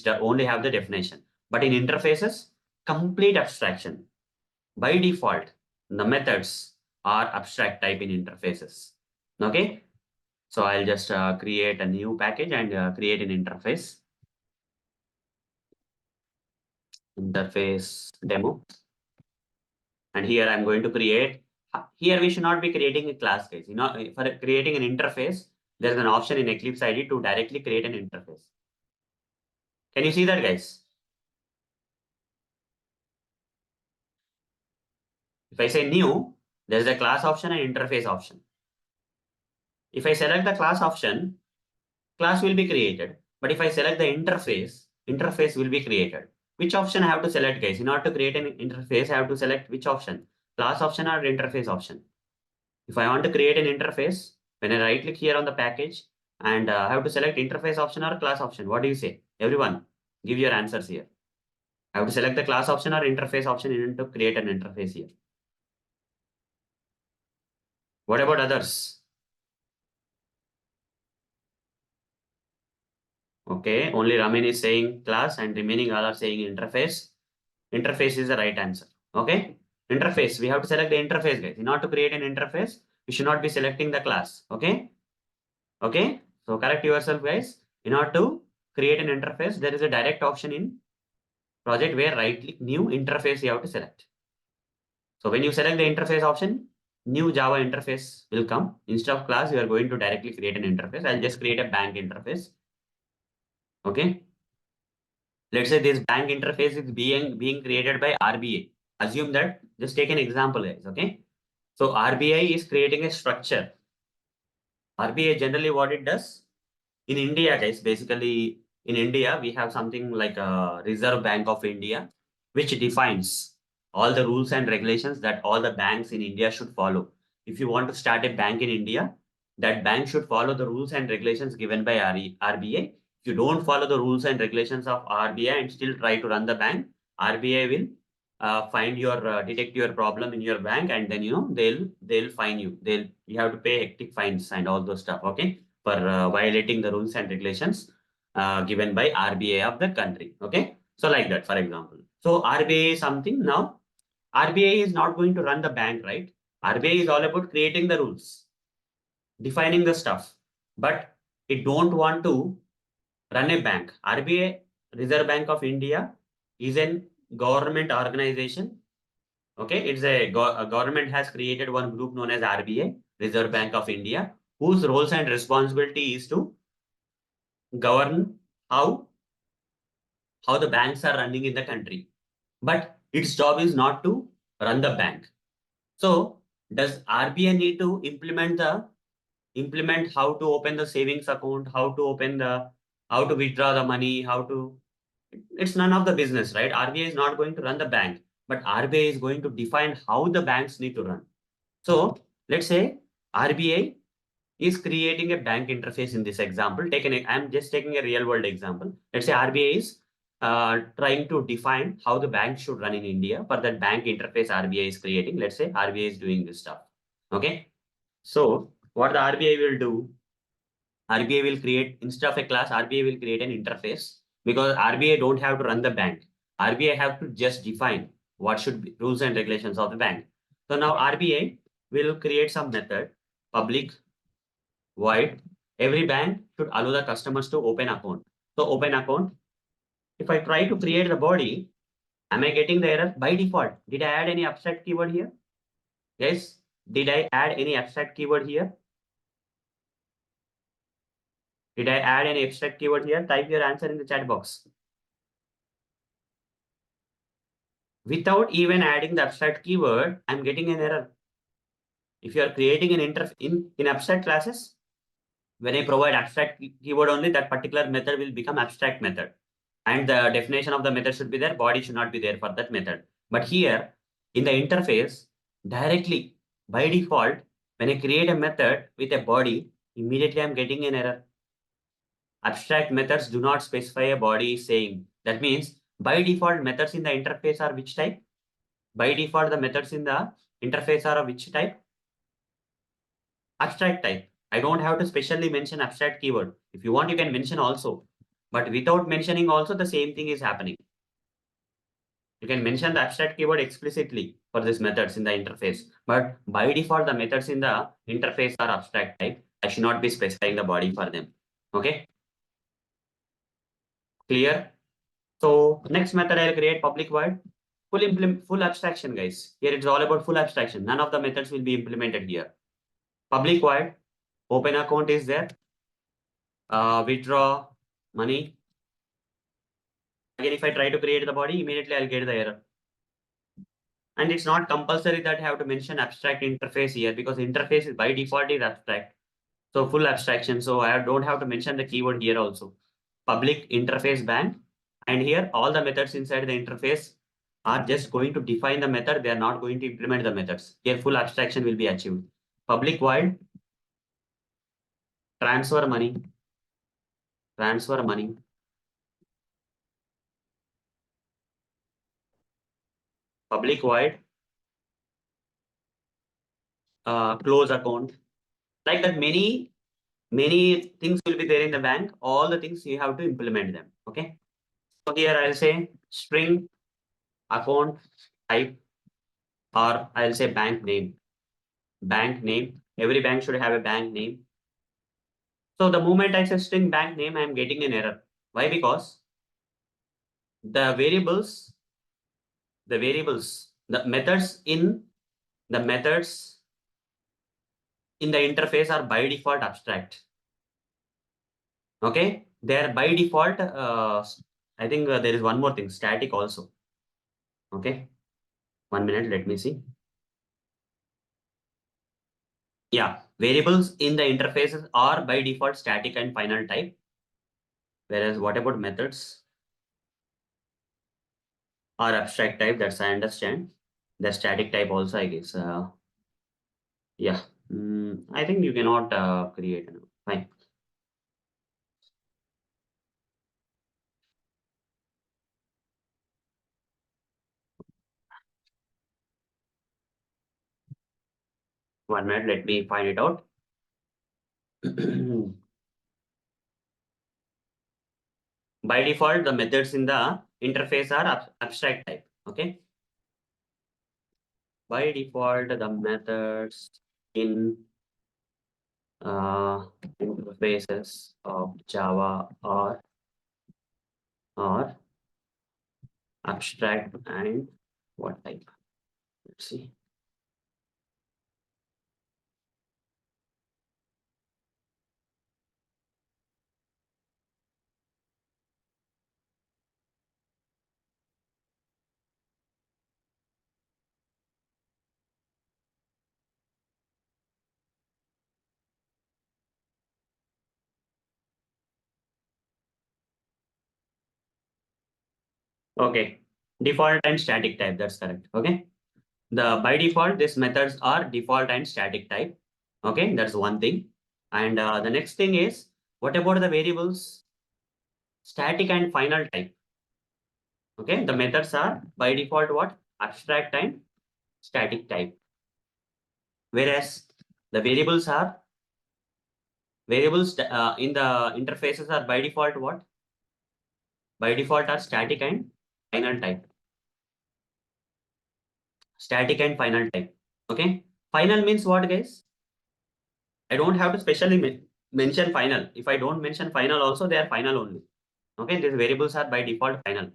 only have the definition, but in interfaces complete abstraction. By default the methods are abstract type in interfaces. Okay, so I'll just create a new package and create an interface demo. And here I'm going to create, here we should not be creating a class, guys. You know, for creating an interface, there's an option in Eclipse IDE to directly create an interface. Can you see that, guys? If I say new, there's a class option and interface option. If I select the class option, class will be created. But if I select the interface will be created. Which option I have to select, guys? In order to create an interface, I have to select which option? Class option or interface option? If I want to create an interface, when I right click here on the package and I have to select interface option or class option, what do you say? Everyone, give your answers here. I have to select the class option or interface option in order to create an interface here. What about others? Okay, only Ramin is saying class and remaining all are saying interface. Interface is the right answer. Okay, interface, we have to select the interface, guys. In order to create an interface, we should not be selecting the class. Okay, okay, so correct yourself, guys. In order to create an interface, there is a direct option in project where right click new interface you have to select. So when you select the interface option, new Java interface will come. Instead of class, you are going to directly create an interface. I'll just create a bank interface. Okay. Let's say this bank interface is being created by RBA. Assume that, just take an example, guys. Okay. So RBI is creating a structure. RBI generally what it does in India, guys, basically in India, we have something like a Reserve Bank of India, which defines all the rules and regulations that all the banks in India should follow. If you want to start a bank in India, that bank should follow the rules and regulations given by RBI. If you don't follow the rules and regulations of RBI and still try to run the bank, RBI will detect your problem in your bank, and then they'll fine you. You have to pay hectic fines and all those stuff. Okay, for violating the rules and regulations given by RBI of the country. Okay, so like that, for example. So RBI is something now. RBI is not going to run the bank, right? RBI is all about creating the rules, defining the stuff, but it don't want to run a bank. RBI, Reserve Bank of India, is a government organization. Okay, it's a government has created one group known as RBI, Reserve Bank of India, whose roles and responsibility is to govern how the banks are running in the country. But its job is not to run the bank. So does RBI need to implement how to open the savings account, how to withdraw the money, it's none of the business, right? RBI is not going to run the bank, but RBI is going to define how the banks need to run. So let's say RBI is creating a bank interface in this example. I'm just taking a real world example. Let's say RBI is trying to define how the bank should run in India. For that bank interface RBI is creating, let's say RBI is doing this stuff. Okay. So what the RBI will do, RBI will create, instead of a class, RBI will create an interface, because RBI don't have to run the bank. RBI have to just define what should be rules and regulations of the bank. So now RBI will create some method, public, void. Every bank should allow the customers to open account. So open account. If I try to create the body, am I getting the error by default? Did I add any abstract keyword here? Yes. Did I add any abstract keyword here? Did I add any abstract keyword here? Type your answer in the chat box. Without even adding the abstract keyword, I'm getting an error. If you are creating an in abstract classes, when I provide abstract keyword only, that particular method will become abstract method. And the definition of the method should be there, body should not be there for that method. But here, in the interface, directly, by default, when I create a method with a body, immediately I'm getting an error. Abstract methods do not specify a body saying. That means, by default, methods in the interface are which type? By default, the methods in the interface are of which type? Abstract type. I don't have to specially mention abstract keyword. If you want, you can mention also. But without mentioning also, the same thing is happening. You can mention the abstract keyword explicitly for these methods in the interface. But by default, the methods in the interface are abstract type. I should not be specifying the body for them. Okay? Clear? So next method, I'll create public void. Full abstraction, guys. Here it's all about full abstraction. None of the methods will be implemented here. Public void, open account is there. Withdraw money. Again, if I try to create the body, immediately I'll get the error. And it's not compulsory that I have to mention abstract interface here because interface is by default is abstract. So full abstraction. So I don't have to mention the keyword here also. Public interface bank. And here all the methods inside the interface are just going to define the method. They are not going to implement the methods. Here full abstraction will be achieved. Public void, transfer money, transfer money. Public void, close account. Like that, many things will be there in the bank. All the things you have to implement them. Okay. So here I'll say string account type, or I'll say bank name. Bank name. Every bank should have a bank name. So the moment I say string bank name, I'm getting an error. Why? Because the variables, the methods in the interface are by default abstract. Okay, they're by default. I think there is one more thing, static also. Okay, 1 minute. Let me see. Yeah, variables in the interfaces are by default static and final type. Whereas what about methods are abstract type? That's I understand. The static type also, I guess. Yeah, I think you cannot create. Fine. 1 minute. Let me find it out. By default, the methods in the interface are abstract type. Okay. By default, the methods in interfaces of Java are abstract and what type? Let's see. Okay. Default and static type. That's correct. Okay. The by default, these methods are default and static type. Okay. That's one thing. And the next thing is, what about the variables? Static and final type. Okay. The methods are by default what? Abstract and static type. Whereas the variables in the interfaces are by default what? By default are static and final type. static and final type. Okay. Final means what, guys? I don't have to specially mention final. If I don't mention final also, they are final only. Okay. These variables are by default final.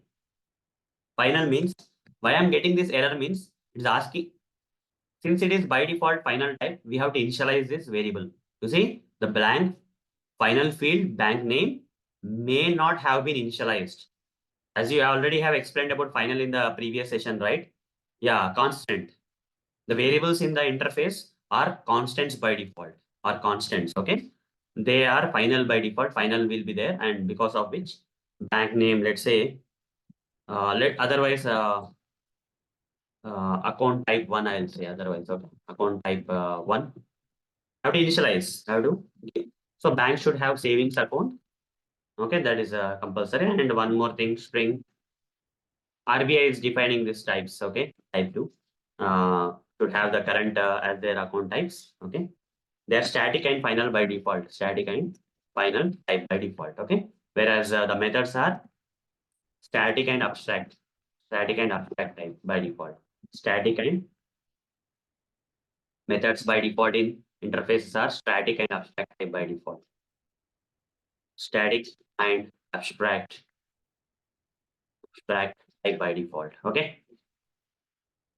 Final means why I'm getting this error means it's asking, since it is by default final type, we have to initialize this variable. You see the blank final field bank name may not have been initialized. As you already have explained about final in the previous session, right? Yeah, constant. The variables in the interface are constants by default, are constants. Okay. They are final by default. Final will be there, and because of which bank name, let's say, let otherwise account type one, I'll say otherwise. Okay. Account type one. Have to initialize. Have to. Okay. So bank should have savings account. Okay, that is compulsory. And one more thing, string. RBI is defining these types. Okay, type two should have the current as their account types. Okay, they are static and final by default. Static and final type by default. Okay, whereas the methods are static and abstract. Static and abstract type by default. Static and methods by default in interfaces are static and abstract type by default. Static and abstract type by default. Okay,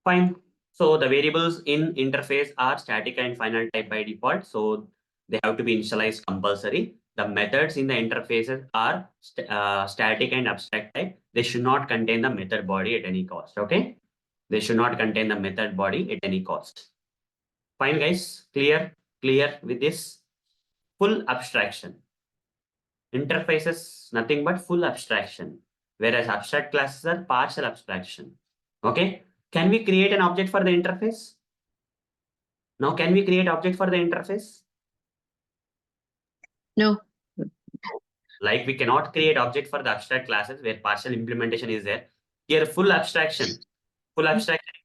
fine. So the variables in interface are static and final type by default. So they have to be initialized compulsory. The methods in the interfaces are static and abstract type. They should not contain the method body at any cost. Okay. They should not contain the method body at any cost. Fine, guys. Clear with this full abstraction. Interfaces, nothing but full abstraction. Whereas abstract classes are partial abstraction. Okay. Can we create an object for the interface? Now, can we create object for the interface? No. Like we cannot create object for the abstract classes where partial implementation is there. Here, full abstraction is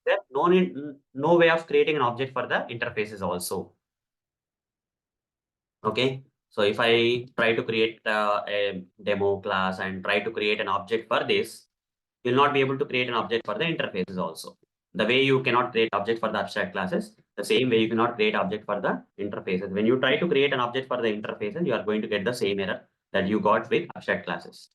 there. No need, no way of creating an object for the interfaces also. Okay. So if I try to create a demo class and try to create an object for this, you'll not be able to create an object for the interfaces also. The way you cannot create object for the abstract classes, the same way you cannot create object for the interfaces. When you try to create an object for the interfaces, you are going to get the same error that you got with abstract classes.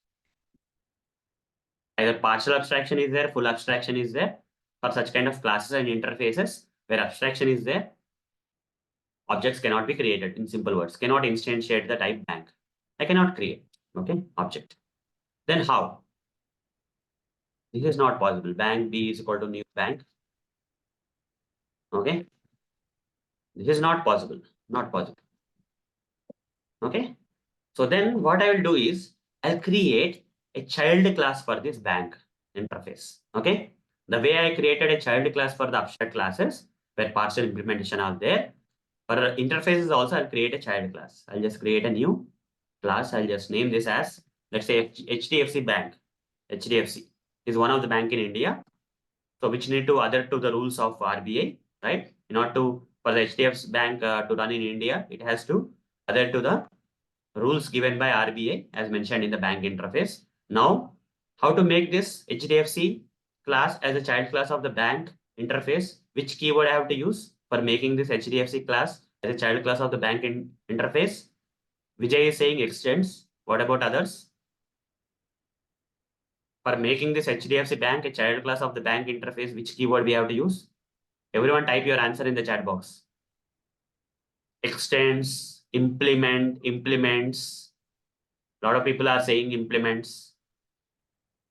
Either partial abstraction is there, full abstraction is there for such kind of classes and interfaces. Where abstraction is there, objects cannot be created. In simple words, cannot instantiate the type bank. I cannot create, okay, object. Then how? This is not possible. Bank B is equal to new bank. Okay. This is not possible. Not possible. Okay. So then what I will do is I'll create a child class for this bank interface. Okay. The way I created a child class for the abstract classes where partial implementation are there. For interfaces also I'll create a child class. I'll just create a new class. I'll just name this as, let's say, HDFC Bank. HDFC is one of the bank in India. So which need to adhere to the rules of RBI, right? In order to, for the HDFC Bank to run in India, it has to adhere to the rules given by RBI as mentioned in the bank interface. Now, how to make this HDFC class as a child class of the bank interface? Which keyword I have to use for making this HDFC class as a child class of the bank interface? Vijay is saying extends. What about others? For making this HDFC bank a child class of the bank interface, which keyword we have to use? Everyone type your answer in the chat box. Extends, implements. A lot of people are saying implements.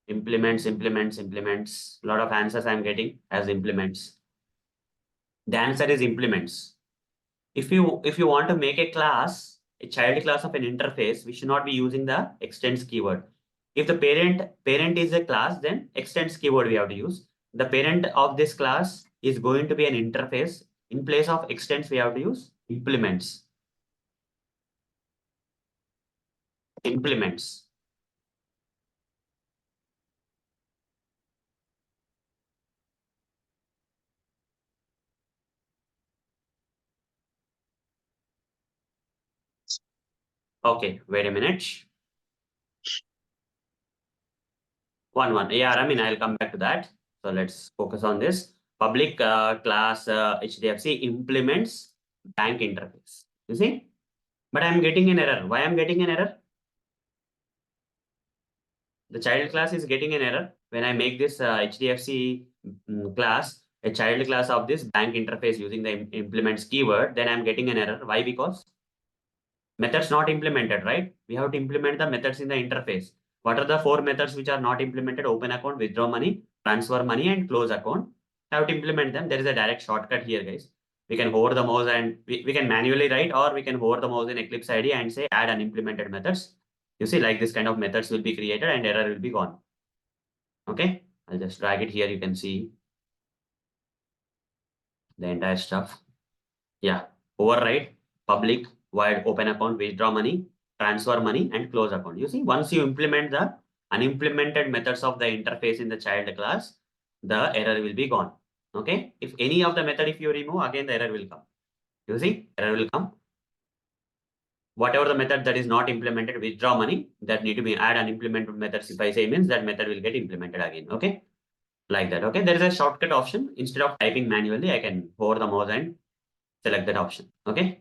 Implements. A lot of answers I'm getting as implements. The answer is implements. If you want to make a class, a child class of an interface, we should not be using the extends keyword. If the parent is a class, then extends keyword we have to use. The parent of this class is going to be an interface. In place of extends, we have to use implements. Implements. Okay, wait a minute. One. Yeah, I mean, I'll come back to that. So let's focus on this. public class HDFC implements bank interface. You see, but I'm getting an error. Why I'm getting an error? The child class is getting an error when I make this HDFC class a child class of this bank interface using the implements keyword. Then I'm getting an error. Why? Because methods not implemented, right? We have to implement the methods in the interface. What are the 4 methods which are not implemented? Open account, withdraw money, transfer money, and close account. Have to implement them. There is a direct shortcut here, guys. We can hover the mouse and we can manually write, or we can hover the mouse in Eclipse IDE and say add unimplemented methods. You see, like this kind of methods will be created and error will be gone. Okay, I'll just drag it here. You can see the entire stuff. Yeah, override, public, void, open account, withdraw money, transfer money, and close account. You see, once you implement the unimplemented methods of the interface in the child class, the error will be gone. Okay, if any of the method, if you remove, again the error will come. You see, error will come. Whatever the method that is not implemented, withdraw money, that need to be add unimplemented methods. If I say means that method will get implemented again. Okay, like that. Okay, there is a shortcut option. Instead of typing manually, I can hover the mouse and select that option. Okay.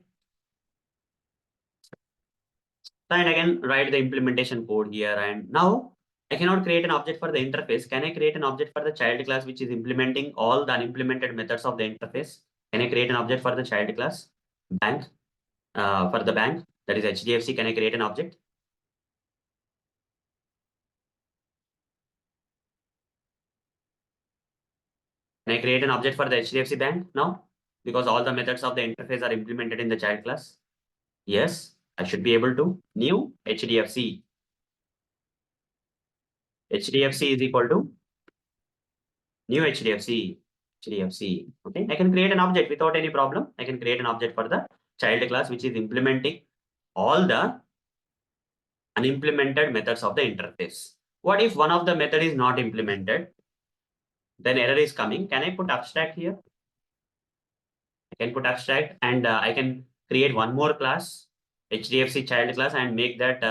And again, write the implementation code here. And now I cannot create an object for the interface. Can I create an object for the child class, which is implementing all the unimplemented methods of the interface? Can I create an object for the child class? Bank, for the bank, that is HDFC, can I create an object? Can I create an object for the HDFC bank now? Because all the methods of the interface are implemented in the child class. Yes, I should be able to. New HDFC. HDFC is equal to new HDFC. HDFC. Okay, I can create an object without any problem. I can create an object for the child class, which is implementing all the unimplemented methods of the interface. What if one of the method is not implemented? Then error is coming. Can I put abstract here? I can put abstract and I can create one more class, HDFC child class, and make that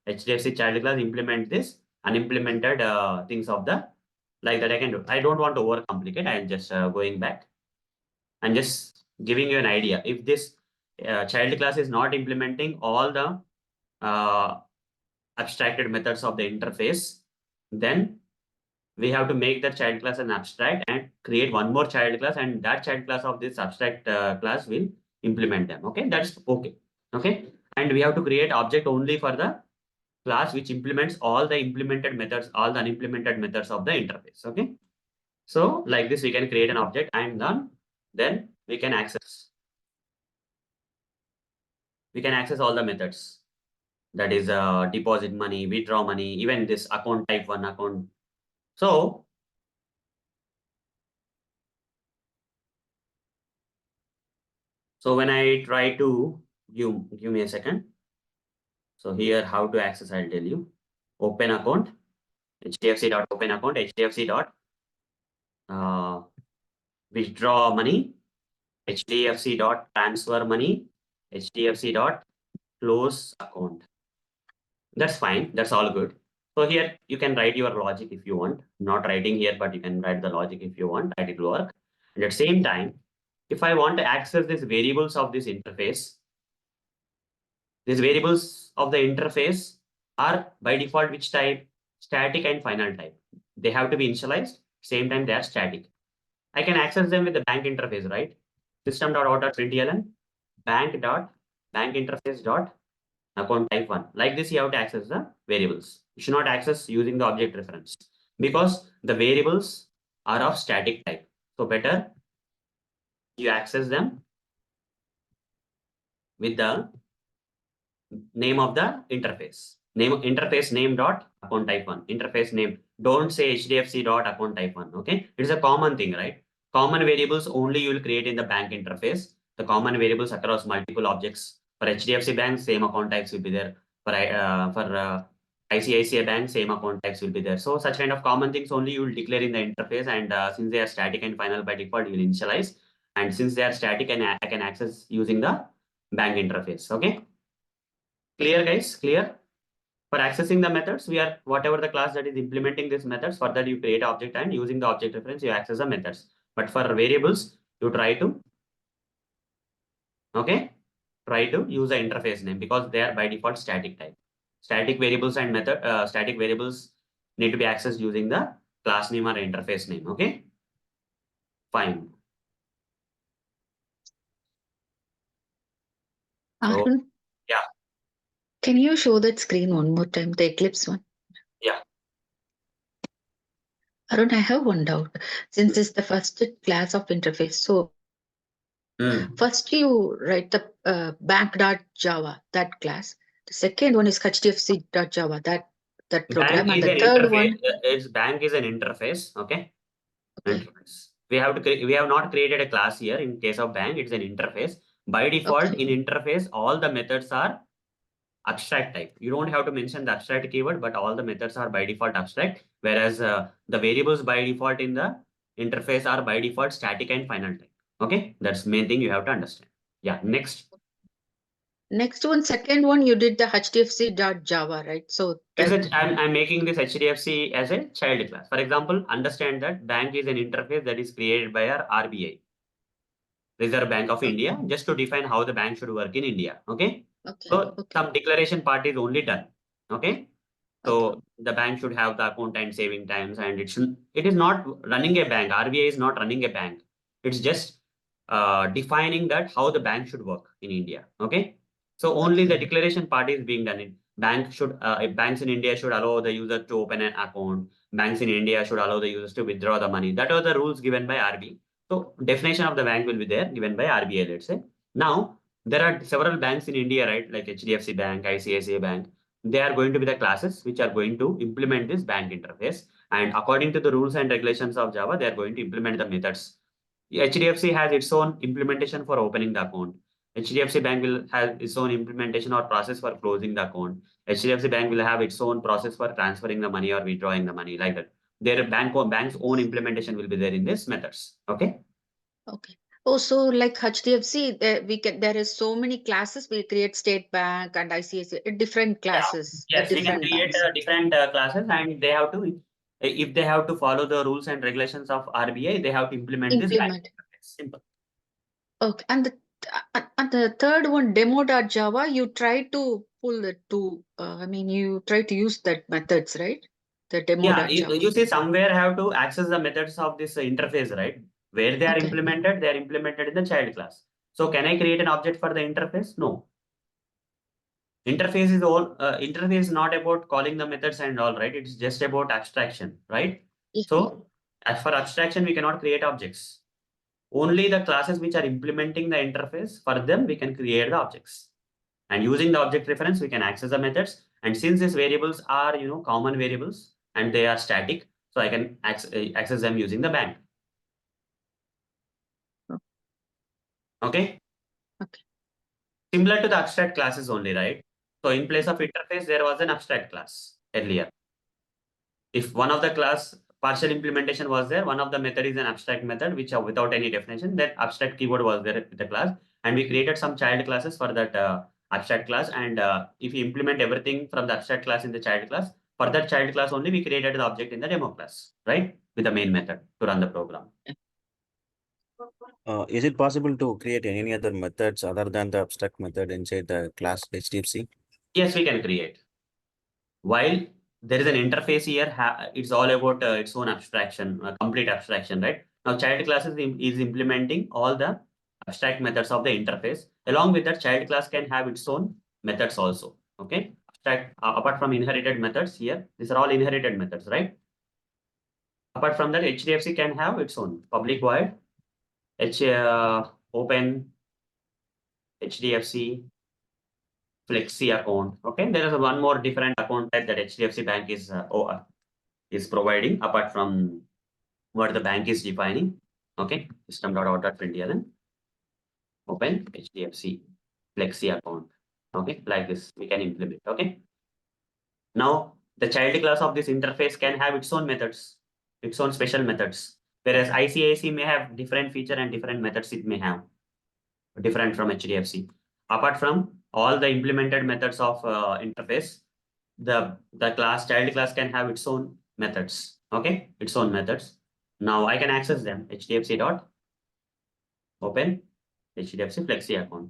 HDFC child class implement this unimplemented things of the, like that I can do. I don't want to overcomplicate. I'm just going back and just giving you an idea. If this child class is not implementing all the uh, abstracted methods of the interface, then we have to make that child class an abstract and create one more child class, and that child class of this abstract class will implement them. Okay, that's okay. Okay, and we have to create object only for the class which implements all the implemented methods, all the unimplemented methods of the interface. Okay, so like this we can create an object, and then we can access all the methods, that is deposit money, withdraw money, even this account type 1 account. So when I try to give me a second. So here how to access, I'll tell you. Open account, HDFC dot open account, HDFC dot uh, withdraw money, HDFC dot transfer money, HDFC dot close account. That's fine. That's all good. So here you can write your logic if you want. I'm not writing here, but you can write the logic if you want. Write it will work. And at the same time, if I want to access these variables of this interface, these variables of the interface are by default which type? Static and final type. They have to be initialized. Same time they are static. I can access them with the bank interface, right? System.out.println bank interface dot account type 1. Like this, you have to access the variables. You should not access using the object reference because the variables are of static type. So better you access them with the name of the interface. Interface name dot account type 1. Interface name. Don't say HDFC dot account type 1. Okay. It is a common thing, right? Common variables only you will create in the bank interface. The common variables across multiple objects. For HDFC Bank, same account types will be there. For ICICI Bank, same account types will be there. So such kind of common things only you will declare in the interface, and since they are static and final by default, you will initialize. And since they are static, and I can access using the bank interface. Okay. Clear, guys? Clear? For accessing the methods, we are whatever the class that is implementing these methods, for that you create object and using the object reference, you access the methods. But for variables, you try to use the interface name because they are by default static type. Static variables and static variables need to be accessed using the class name or interface name. Okay, fine. So Arun, yeah, can you show that screen one more time, the Eclipse one? yeah. Arun, I have one doubt. Since it's the first class of interface, so Hmm. first you write the bank.java, that class. The second one is hdfc.java, that program, Bank and is the an third interface. one. Its bank is an interface. Okay, Okay, interface. We have not created a class here. In case of bank, it's an interface. By default, okay, in interface, all the methods are abstract type. You don't have to mention the abstract keyword, but all the methods are by default abstract. Whereas the variables by default in the interface are by default static and final type. Okay, that's main thing you have to understand. Yeah, next. next one, second one, you did the hdfc.java, right? So Is that, it I'm making this HDFC as a child class. For example, understand that bank is an interface that is created by our RBI, Reserve Bank of India, just to define how the bank should work in India. Okay. okay, So okay, some declaration part is only done. Okay. okay, So the bank should have the account and saving times, and it is not running a bank. RBI is not running a bank. It's just defining that how the bank should work in India. Okay. So only okay, the declaration part is being done. In banks in India should allow the user to open an account. Banks in India should allow the users to withdraw the money. That are the rules given by RBI. So definition of the bank will be there given by RBI. Let's say now there are several banks in India, right? Like HDFC Bank, ICICI Bank. They are going to be the classes which are going to implement this bank interface. And according to the rules and regulations of Java, they are going to implement the methods. HDFC has its own implementation for opening the account. HDFC Bank will have its own implementation or process for closing the account. HDFC Bank will have its own process for transferring the money or withdrawing the money, like that. Their bank's own implementation will be there in these methods. Okay. okay. Oh, so like HDFC, there is so many classes. We create State Bank and ICICI, different Yeah. classes, the Yes, we can different create banks. different classes, and they have to, if they have to follow the rules and regulations of RBI, they have to implement this bank Implement. interface. Simple. Okay, and the third one, demo.java, you try to pull it to, I mean, you try to use that methods, right? The Yeah, demo.java. you see, somewhere have to access the methods of this interface, right? Where Okay, they are implemented in the child class. So can I create an object for the interface? No. Interface is not about calling the methods and all, right? It's just about abstraction, right? yeah, So as for abstraction, we cannot create objects. Only the classes which are implementing the interface, for them, we can create the objects. And using the object reference, we can access the methods. And since these variables are, common variables and they are static, so I can access them using the bank. Okay. okay. Similar to the abstract classes only, right? So in place of interface, there was an abstract class earlier. If one of the class partial implementation was there, one of the method is an abstract method which are without any definition. That abstract keyword was there with the class, and we created some child classes for that abstract class. And if you implement everything from the abstract class in the child class, for that child class only, we created the object in the demo class, right? With the main method to run the program. Is it possible to create any other methods other than the abstract method inside the class HDFC? Yes, we can create. While there is an interface here, it's all about its own abstraction, complete abstraction, right? Now, child class is implementing all the abstract methods of the interface. Along with that, child class can have its own methods also. Okay, abstract apart from inherited methods here, these are all inherited methods, right? Apart from that, HDFC can have its own public void, open HDFC flexi account. Okay, there is one more different account type that HDFC Bank is providing apart from what the bank is defining. Okay, system.out.println open HDFC flexi account. Okay, like this we can implement. Okay, now the child class of this interface can have its own methods, its own special methods. Whereas ICIC may have different feature and different methods it may have, different from HDFC. Apart from all the implemented methods of interface, the child class can have its own methods. Okay, its own methods. Now I can access them. HDFC dot open HDFC Flexi account.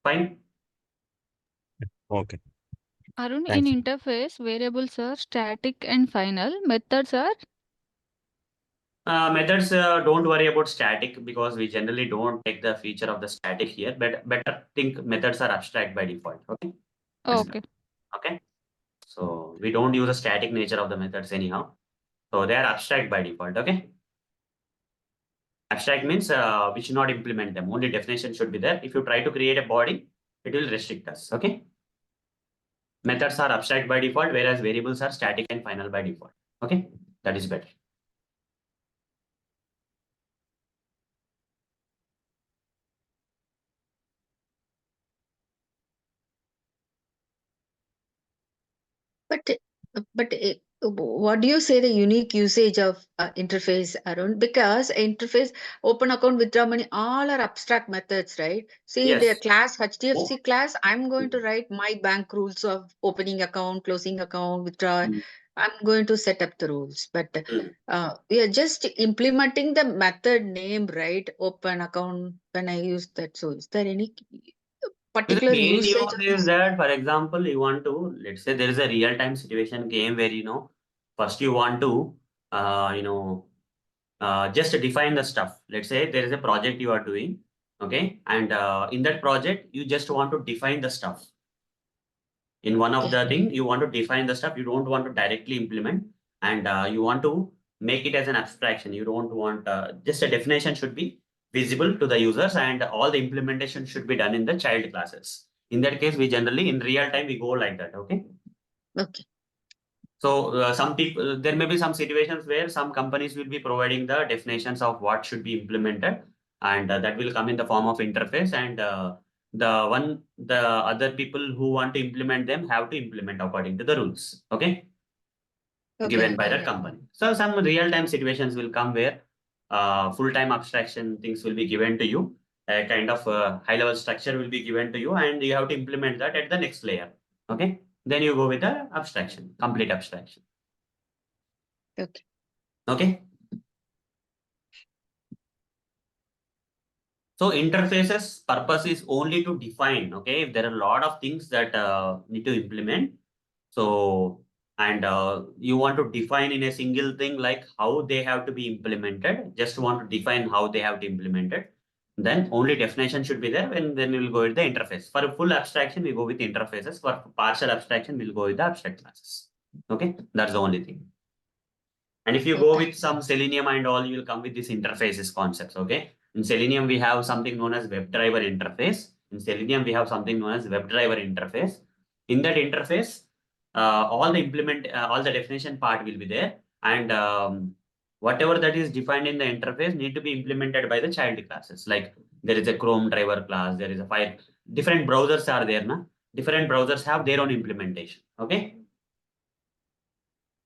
Fine. Okay. Arun, in Thanks. interface, variables are static and final. Methods are Methods, don't worry about static because we generally don't take the feature of the static here, but better think methods are abstract by default. Okay. That's okay. okay. So we don't use the static nature of the methods anyhow. So they are abstract by default. Okay. Abstract means we should not implement them. Only definition should be there. If you try to create a body, it will restrict us. Okay. Methods are abstract by default, whereas variables are static and final by default. Okay. That is better. But what do you say the unique usage of interface, Arun? Because interface, open account, withdraw money, all are abstract methods, right? See, their Yes. class, Oh. HDFC class, I'm going to write my bank rules of opening account, closing account, withdraw. Mm. I'm going to set up the rules, but Mm. we are just implementing the method name, right? Open account when I use that. So, is there any The particular main usage use of is this? that, for example, you want to, let's say there is a real-time situation game where, first you want to, just define the stuff. Let's say there is a project you are doing, okay? And in that project, you just want to define the stuff. In one of Yeah. the thing, you want to define the stuff. You don't want to directly implement, and you want to make it as an abstraction. You don't want just a definition should be visible to the users, and all the implementation should be done in the child classes. In that case, we generally in real time we go like that. Okay. Okay. So some people, there may be some situations where some companies will be providing the definitions of what should be implemented, and that will come in the form of interface. And the other people who want to implement them have to implement according to the rules. Okay, given Okay. by that company. So some real-time situations will come where full-time abstraction things will be given to you. A kind of high-level structure will be given to you, and you have to implement that at the next layer. Okay, then you go with the abstraction, complete abstraction. Okay. Okay. So interfaces purpose is only to define. Okay, if there are a lot of things that need to implement. So and you want to define in a single thing like how they have to be implemented. Just want to define how they have to implement it. Then only definition should be there, and then we will go with the interface. For a full abstraction, we go with interfaces. For partial abstraction, we'll go with the abstract classes. Okay, that's the only thing. And if you go with some Selenium and all, you will come with this interfaces concepts. Okay. In Selenium, we have something known as WebDriver interface. In Selenium, we have something known as WebDriver interface. In that interface, all the definition part will be there, and whatever that is defined in the interface need to be implemented by the child classes. Like there is a Chrome driver class, there is a Fire. Different browsers are there, na? Different browsers have their own implementation. Okay.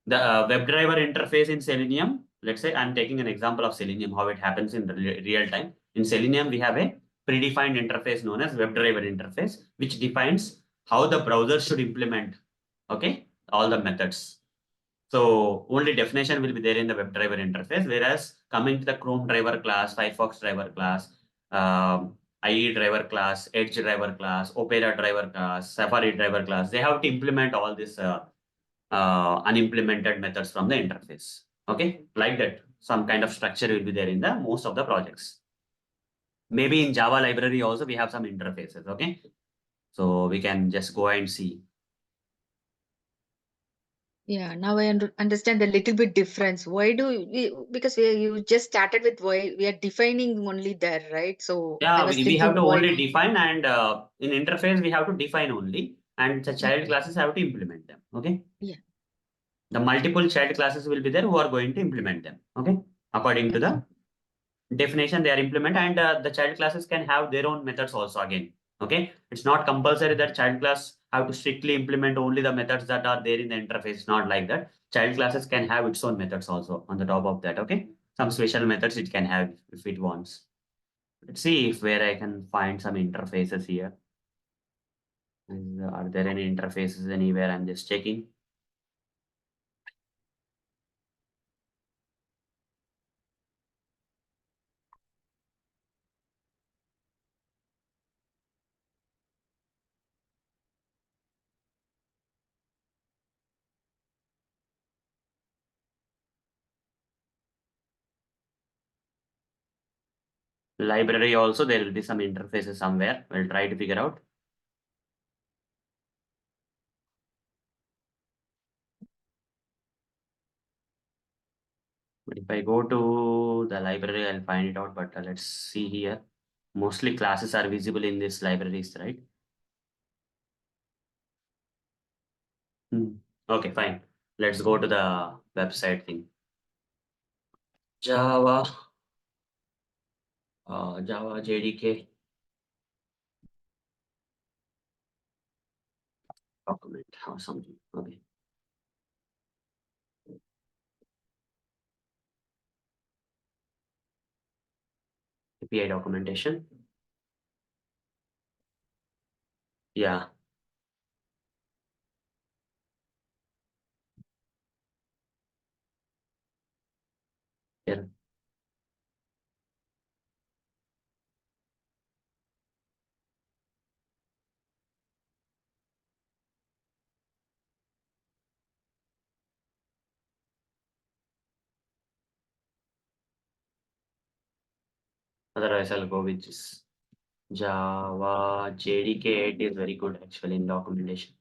The WebDriver interface in Selenium, let's say I'm taking an example of Selenium, how it happens in the real time. In Selenium, we have a predefined interface known as WebDriver interface, which defines how the browser should implement, okay, all the methods. So only definition will be there in the WebDriver interface, whereas coming to the Chrome driver class, Firefox driver class, IE driver class, Edge driver class, Opera driver class, Safari driver class, they have to implement all this unimplemented methods from the interface. Okay, like that, some kind of structure will be there in the most of the projects. Maybe in Java library also we have some interfaces. Okay, so we can just go and see. Yeah, now I understand a little bit difference. Why do we, because you just started with why we are defining only there, right? So I Yeah, was we have thinking to why. only define, and in interface we have to define only, and the child classes have to implement them. Okay. Yeah. The multiple child classes will be there who are going to implement them. Okay, according to Okay. the definition they are implement, and the child classes can have their own methods also again. Okay, it's not compulsory that child class have to strictly implement only the methods that are there in the interface. It's not like that. Child classes can have its own methods also on the top of that. Okay, some special methods it can have if it wants. Let's see if where I can find some interfaces here. Are there any interfaces anywhere? I'm just checking. Library also, there will be some interfaces somewhere. We'll try to figure out. But if I go to the library, I'll find it out. But let's see here. Mostly classes are visible in these libraries, right? Okay, fine. Let's go to the website thing. Java, Java JDK document or something. Okay. API documentation. Yeah. Here. Otherwise, I'll go with this. Java JDK 8 is very good actually in documentation.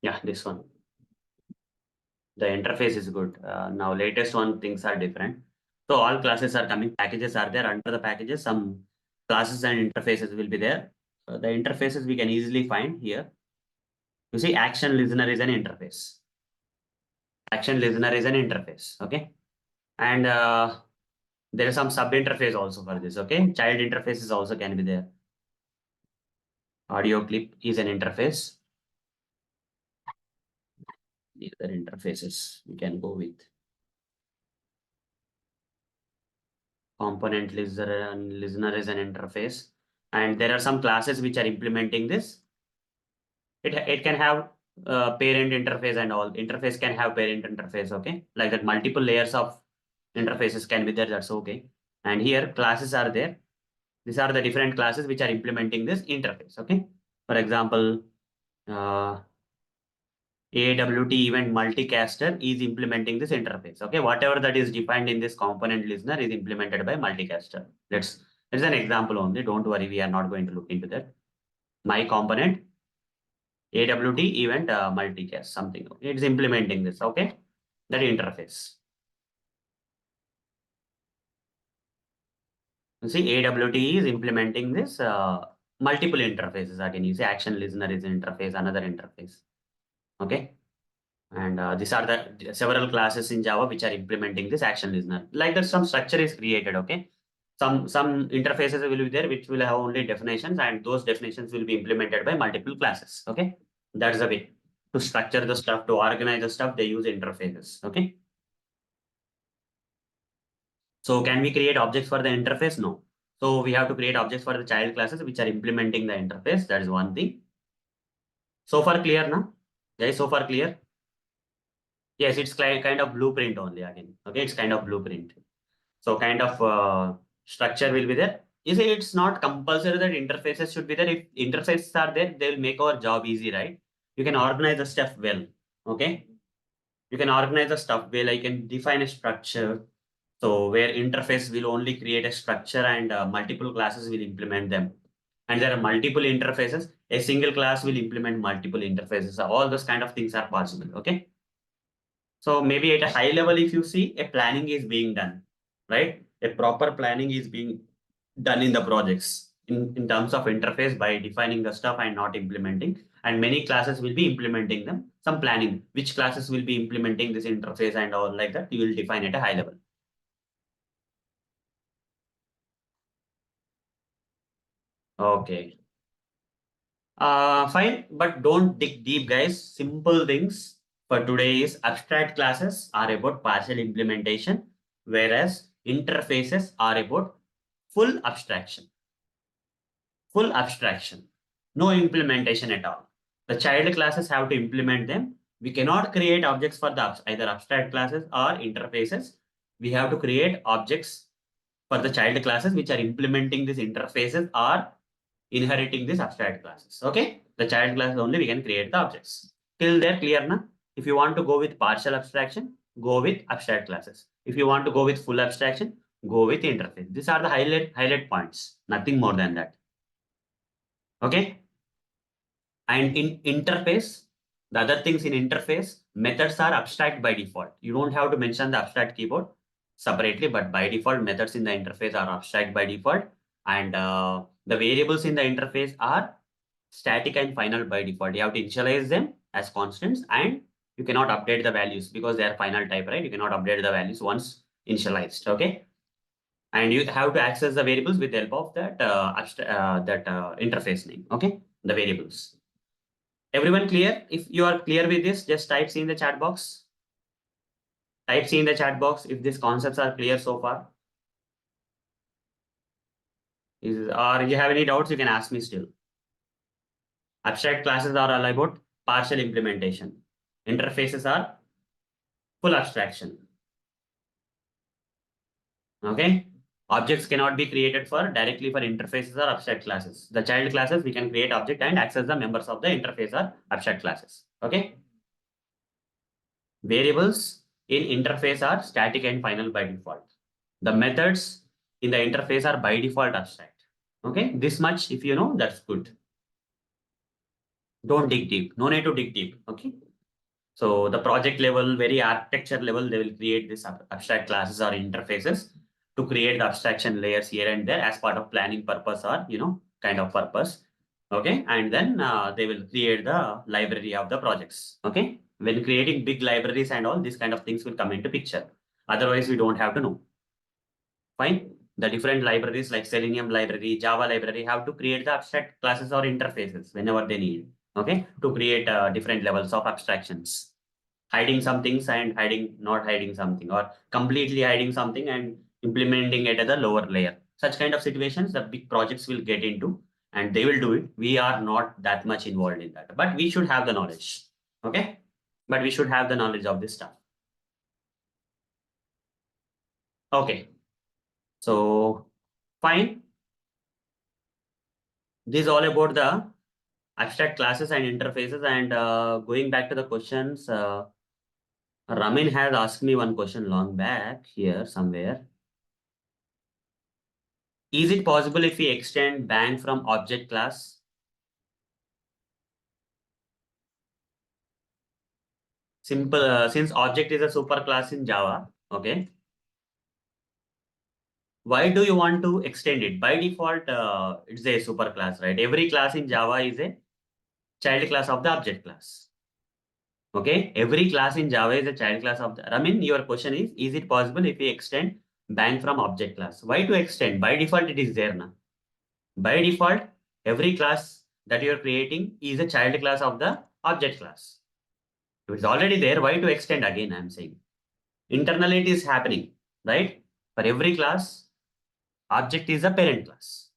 Yeah, this one. The interface is good. Now latest one things are different. So all classes are coming, packages are there. Under the packages, some classes and interfaces will be there. The interfaces we can easily find here. You see, action listener is an interface. Action listener is an interface. Okay. And there is some sub interface also for this. Okay. Child interfaces also can be there. Audio clip is an interface. These are interfaces we can go with. Component listener is an interface. And there are some classes which are implementing this. It can have parent interface and all. Interface can have parent interface, okay? Like that multiple layers of interfaces can be there, that's okay. And here classes are there. These are the different classes which are implementing this interface, okay? For example, AWT event multicaster is implementing this interface, okay? Whatever that is defined in this component listener is implemented by multicaster. It's an example only. Don't worry, we are not going to look into that. My component AWT event multicast something. It's implementing this, okay? That interface. You see, AWT is implementing this multiple interfaces. Again, you see, action listener is an interface, another interface. Okay. And these are the several classes in Java which are implementing this action listener. Like that, some structure is created. Okay. Some interfaces will be there which will have only definitions, and those definitions will be implemented by multiple classes. Okay. That's the way to structure the stuff, to organize the stuff. They use interfaces. Okay. So can we create objects for the interface? No. So we have to create objects for the child classes which are implementing the interface. That is one thing. So far clear now? Guys, so far clear? Yes, it's kind of blueprint only again. Okay, it's kind of blueprint. So kind of structure will be there. You see, it's not compulsory that interfaces should be there. If interfaces are there, they will make our job easy, right? You can organize the stuff well. Okay. You can organize the stuff well. I can define a structure. So where interface will only create a structure and multiple classes will implement them. And there are multiple interfaces. A single class will implement multiple interfaces. All those kind of things are possible. Okay. So maybe at a high level, if you see, a planning is being done, right? A proper planning is being done in the projects in terms of interface by defining the stuff and not implementing. And many classes will be implementing them. Some planning, which classes will be implementing this interface and all like that, you will define at a high level. Okay. Fine, but don't dig deep, guys. Simple things for today is abstract classes are about partial implementation, whereas interfaces are about full abstraction. Full abstraction. No implementation at all. The child classes have to implement them. We cannot create objects for the either abstract classes or interfaces we have to create objects for the child classes which are implementing these interfaces or inheriting these abstract classes. Okay, the child class only we can create the objects. Till there, clear na? If you want to go with partial abstraction, go with abstract classes. If you want to go with full abstraction, go with interface. These are the highlight points. Nothing more than that. Okay. And in interface, the other things in interface, methods are abstract by default. You don't have to mention the abstract keyboard separately, but by default, methods in the interface are abstract by default. And the variables in the interface are static and final by default. You have to initialize them as constants, and you cannot update the values because they are final type, right? You cannot update the values once initialized. Okay. And you have to access the variables with the help of that interface name. Okay, the variables. Everyone clear? If you are clear with this, just type C in the chat box. Type C in the chat box if these concepts are clear so far. Or you have any doubts, you can ask me still. Abstract classes are all about partial implementation. Interfaces are full abstraction. Okay. Objects cannot be created directly for interfaces or abstract classes. The child classes, we can create object and access the members of the interface or abstract classes. Okay. Variables in interface are static and final by default. The methods in the interface are by default abstract. Okay, this much if you know, that's good. Don't dig deep. No need to dig deep. Okay. So the project level, very architecture level, they will create this abstract classes or interfaces to create the abstraction layers here and there as part of planning purpose or kind of purpose. Okay, and then they will create the library of the projects. Okay, when creating big libraries and all these kind of things will come into picture. Otherwise, we don't have to know. Fine. The different libraries like Selenium library, Java library have to create the abstract classes or interfaces whenever they need. Okay, to create different levels of abstractions. Hiding some things and not hiding something, or completely hiding something and implementing it at the lower layer. Such kind of situations the big projects will get into, and they will do it. We are not that much involved in that, but we should have the knowledge. Okay, but we should have the knowledge of this stuff. Okay, so fine. This is all about the abstract classes and interfaces. And going back to the questions, Ramin has asked me one question long back here somewhere. Is it possible if we extend bank from object class? Simple, since object is a super class in Java, okay. Why do you want to extend it? By default, it's a super class, right? Every class in Java is a child class of the object class. Okay, every class in Java is a child class of the. Ramin, your question is it possible if we extend bank from object class? Why to extend? By default, it is there now. By default, every class that you are creating is a child class of the object class. If it's already there, why to extend again? I'm saying internally it is happening, right? For every class, object is a parent class.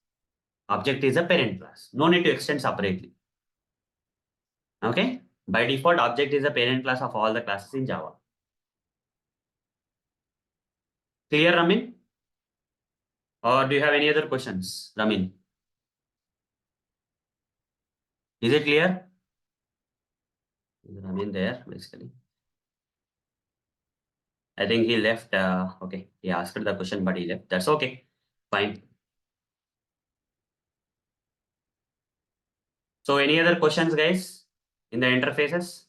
Object is a parent class. No need to extend separately. Okay. By default, object is a parent class of all the classes in Java. Clear, Ramin? Or do you have any other questions, Ramin? Is it clear? Is Ramin there, basically? I think he left. Okay, he asked the question, but he left. That's okay. Fine. So any other questions, guys, in the interfaces?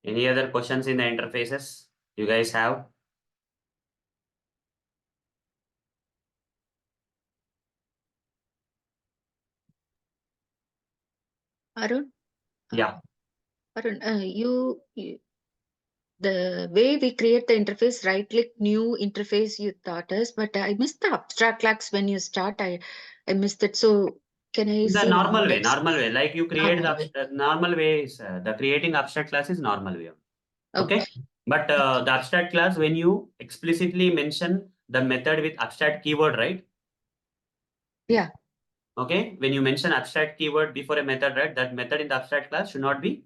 Any other questions in the interfaces you guys have? Arun? Yeah. Arun, the way we create the interface, right click new interface you taught us, but I missed the abstract class when you start. I missed it. So can I The see normal way, text? normal way. Like you create Normal way. the normal way is the creating abstract class is normal way. Okay. But the abstract class, when you explicitly mention the method with abstract keyword, right? Yeah. Okay, when you mention abstract keyword before a method, right, that method in the abstract class should not be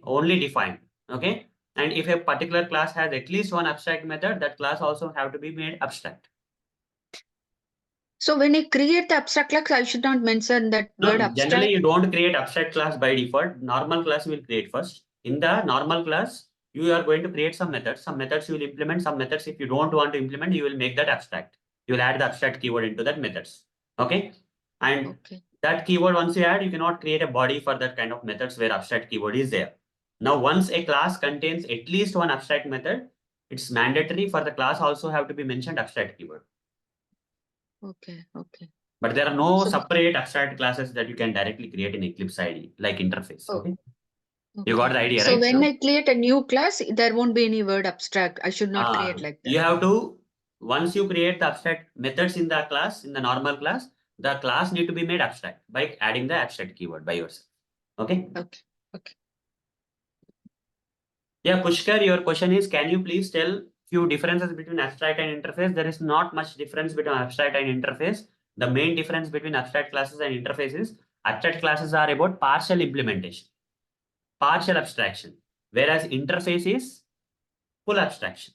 only defined. Okay, and if a particular class has at least one abstract method, that class also have to be made abstract. So when I create the abstract class, I should not mention that No, word abstract. generally you don't create abstract class by default. Normal class you will create first. In the normal class, you are going to create some methods. Some methods you will implement. Some methods, if you don't want to implement, you will make that abstract. You will add the abstract keyword into that methods. Okay, and Okay. that keyword once you add, you cannot create a body for that kind of methods where abstract keyword is there. Now, once a class contains at least one abstract method, it's mandatory for the class also have to be mentioned abstract keyword. Okay. Okay. But there are no So- separate abstract classes that you can directly create in Eclipse IDE, like interface. Oh, Okay. You got the idea, So right? when I create a new class, there won't be any word abstract. I should not create like that. You have to, once you create the abstract methods in the class, in the normal class, the class need to be made abstract by adding the abstract keyword by yourself. Okay. Okay. Okay. Yeah, Pushkar, your question is, can you please tell few differences between abstract and interface? There is not much difference between abstract and interface. The main difference between abstract classes and interfaces, abstract classes are about partial implementation, partial abstraction, whereas interface is full abstraction.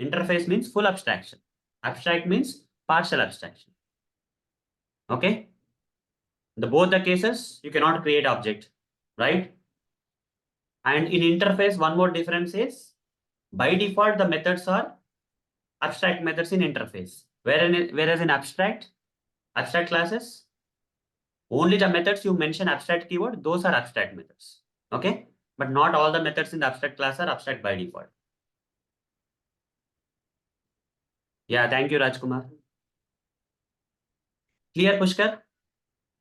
Interface means full abstraction. Abstract means partial abstraction. Okay. The both the cases, you cannot create object, right? And in interface, one more difference is by default, the methods are abstract methods in interface. Whereas in abstract classes, only the methods you mention abstract keyword, those are abstract methods. Okay. But not all the methods in the abstract class are abstract by default. Yeah, thank you, Rajkumar. Clear, Pushkar?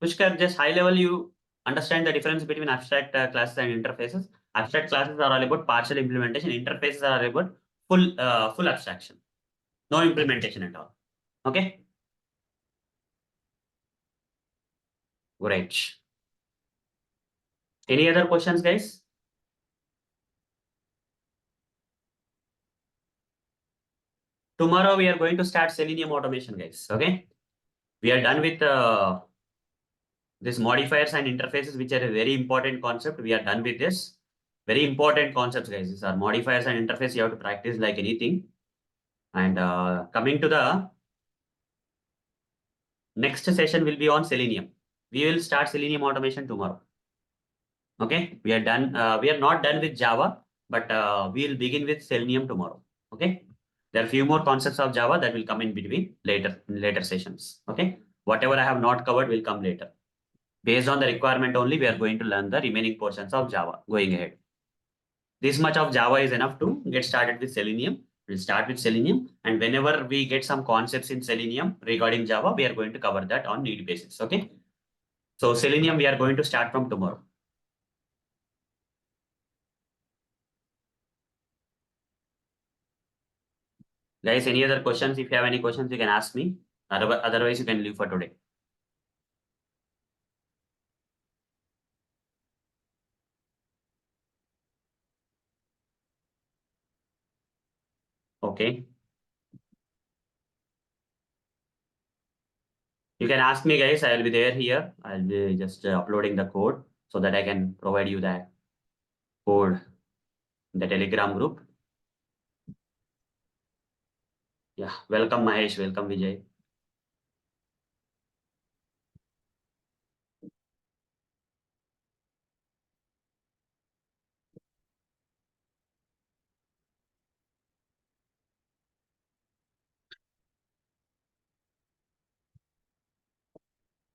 Pushkar, just high level, you understand the difference between abstract classes and interfaces. Abstract classes are all about partial implementation. Interfaces are about full abstraction. No implementation at all. Okay. Great. Any other questions, guys? Tomorrow we are going to start Selenium automation, guys. Okay. We are done with this modifiers and interfaces, which are a very important concept. We are done with this. Very important concepts, guys. These are modifiers and interface. You have to practice like anything. And coming to the next session will be on Selenium. We will start Selenium automation tomorrow. Okay. We are done. We are not done with Java, but we will begin with Selenium tomorrow. Okay. There are a few more concepts of Java that will come in between later sessions. Okay. Whatever I have not covered will come later. Based on the requirement only, we are going to learn the remaining portions of Java going ahead. This much of Java is enough to get started with Selenium. We'll start with Selenium, and whenever we get some concepts in Selenium regarding Java, we are going to cover that on need basis. Okay. So Selenium, we are going to start from tomorrow. Guys, any other questions? If you have any questions, you can ask me. Otherwise, you can leave for today. Okay. You can ask me, guys. I will be there here. I'll be just uploading the code so that I can provide you that code in the Telegram group. Yeah. Welcome, Mahesh. Welcome, Vijay.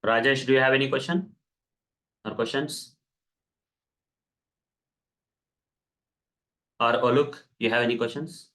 Rajesh, do you have any question or questions? Or Oluk, you have any questions?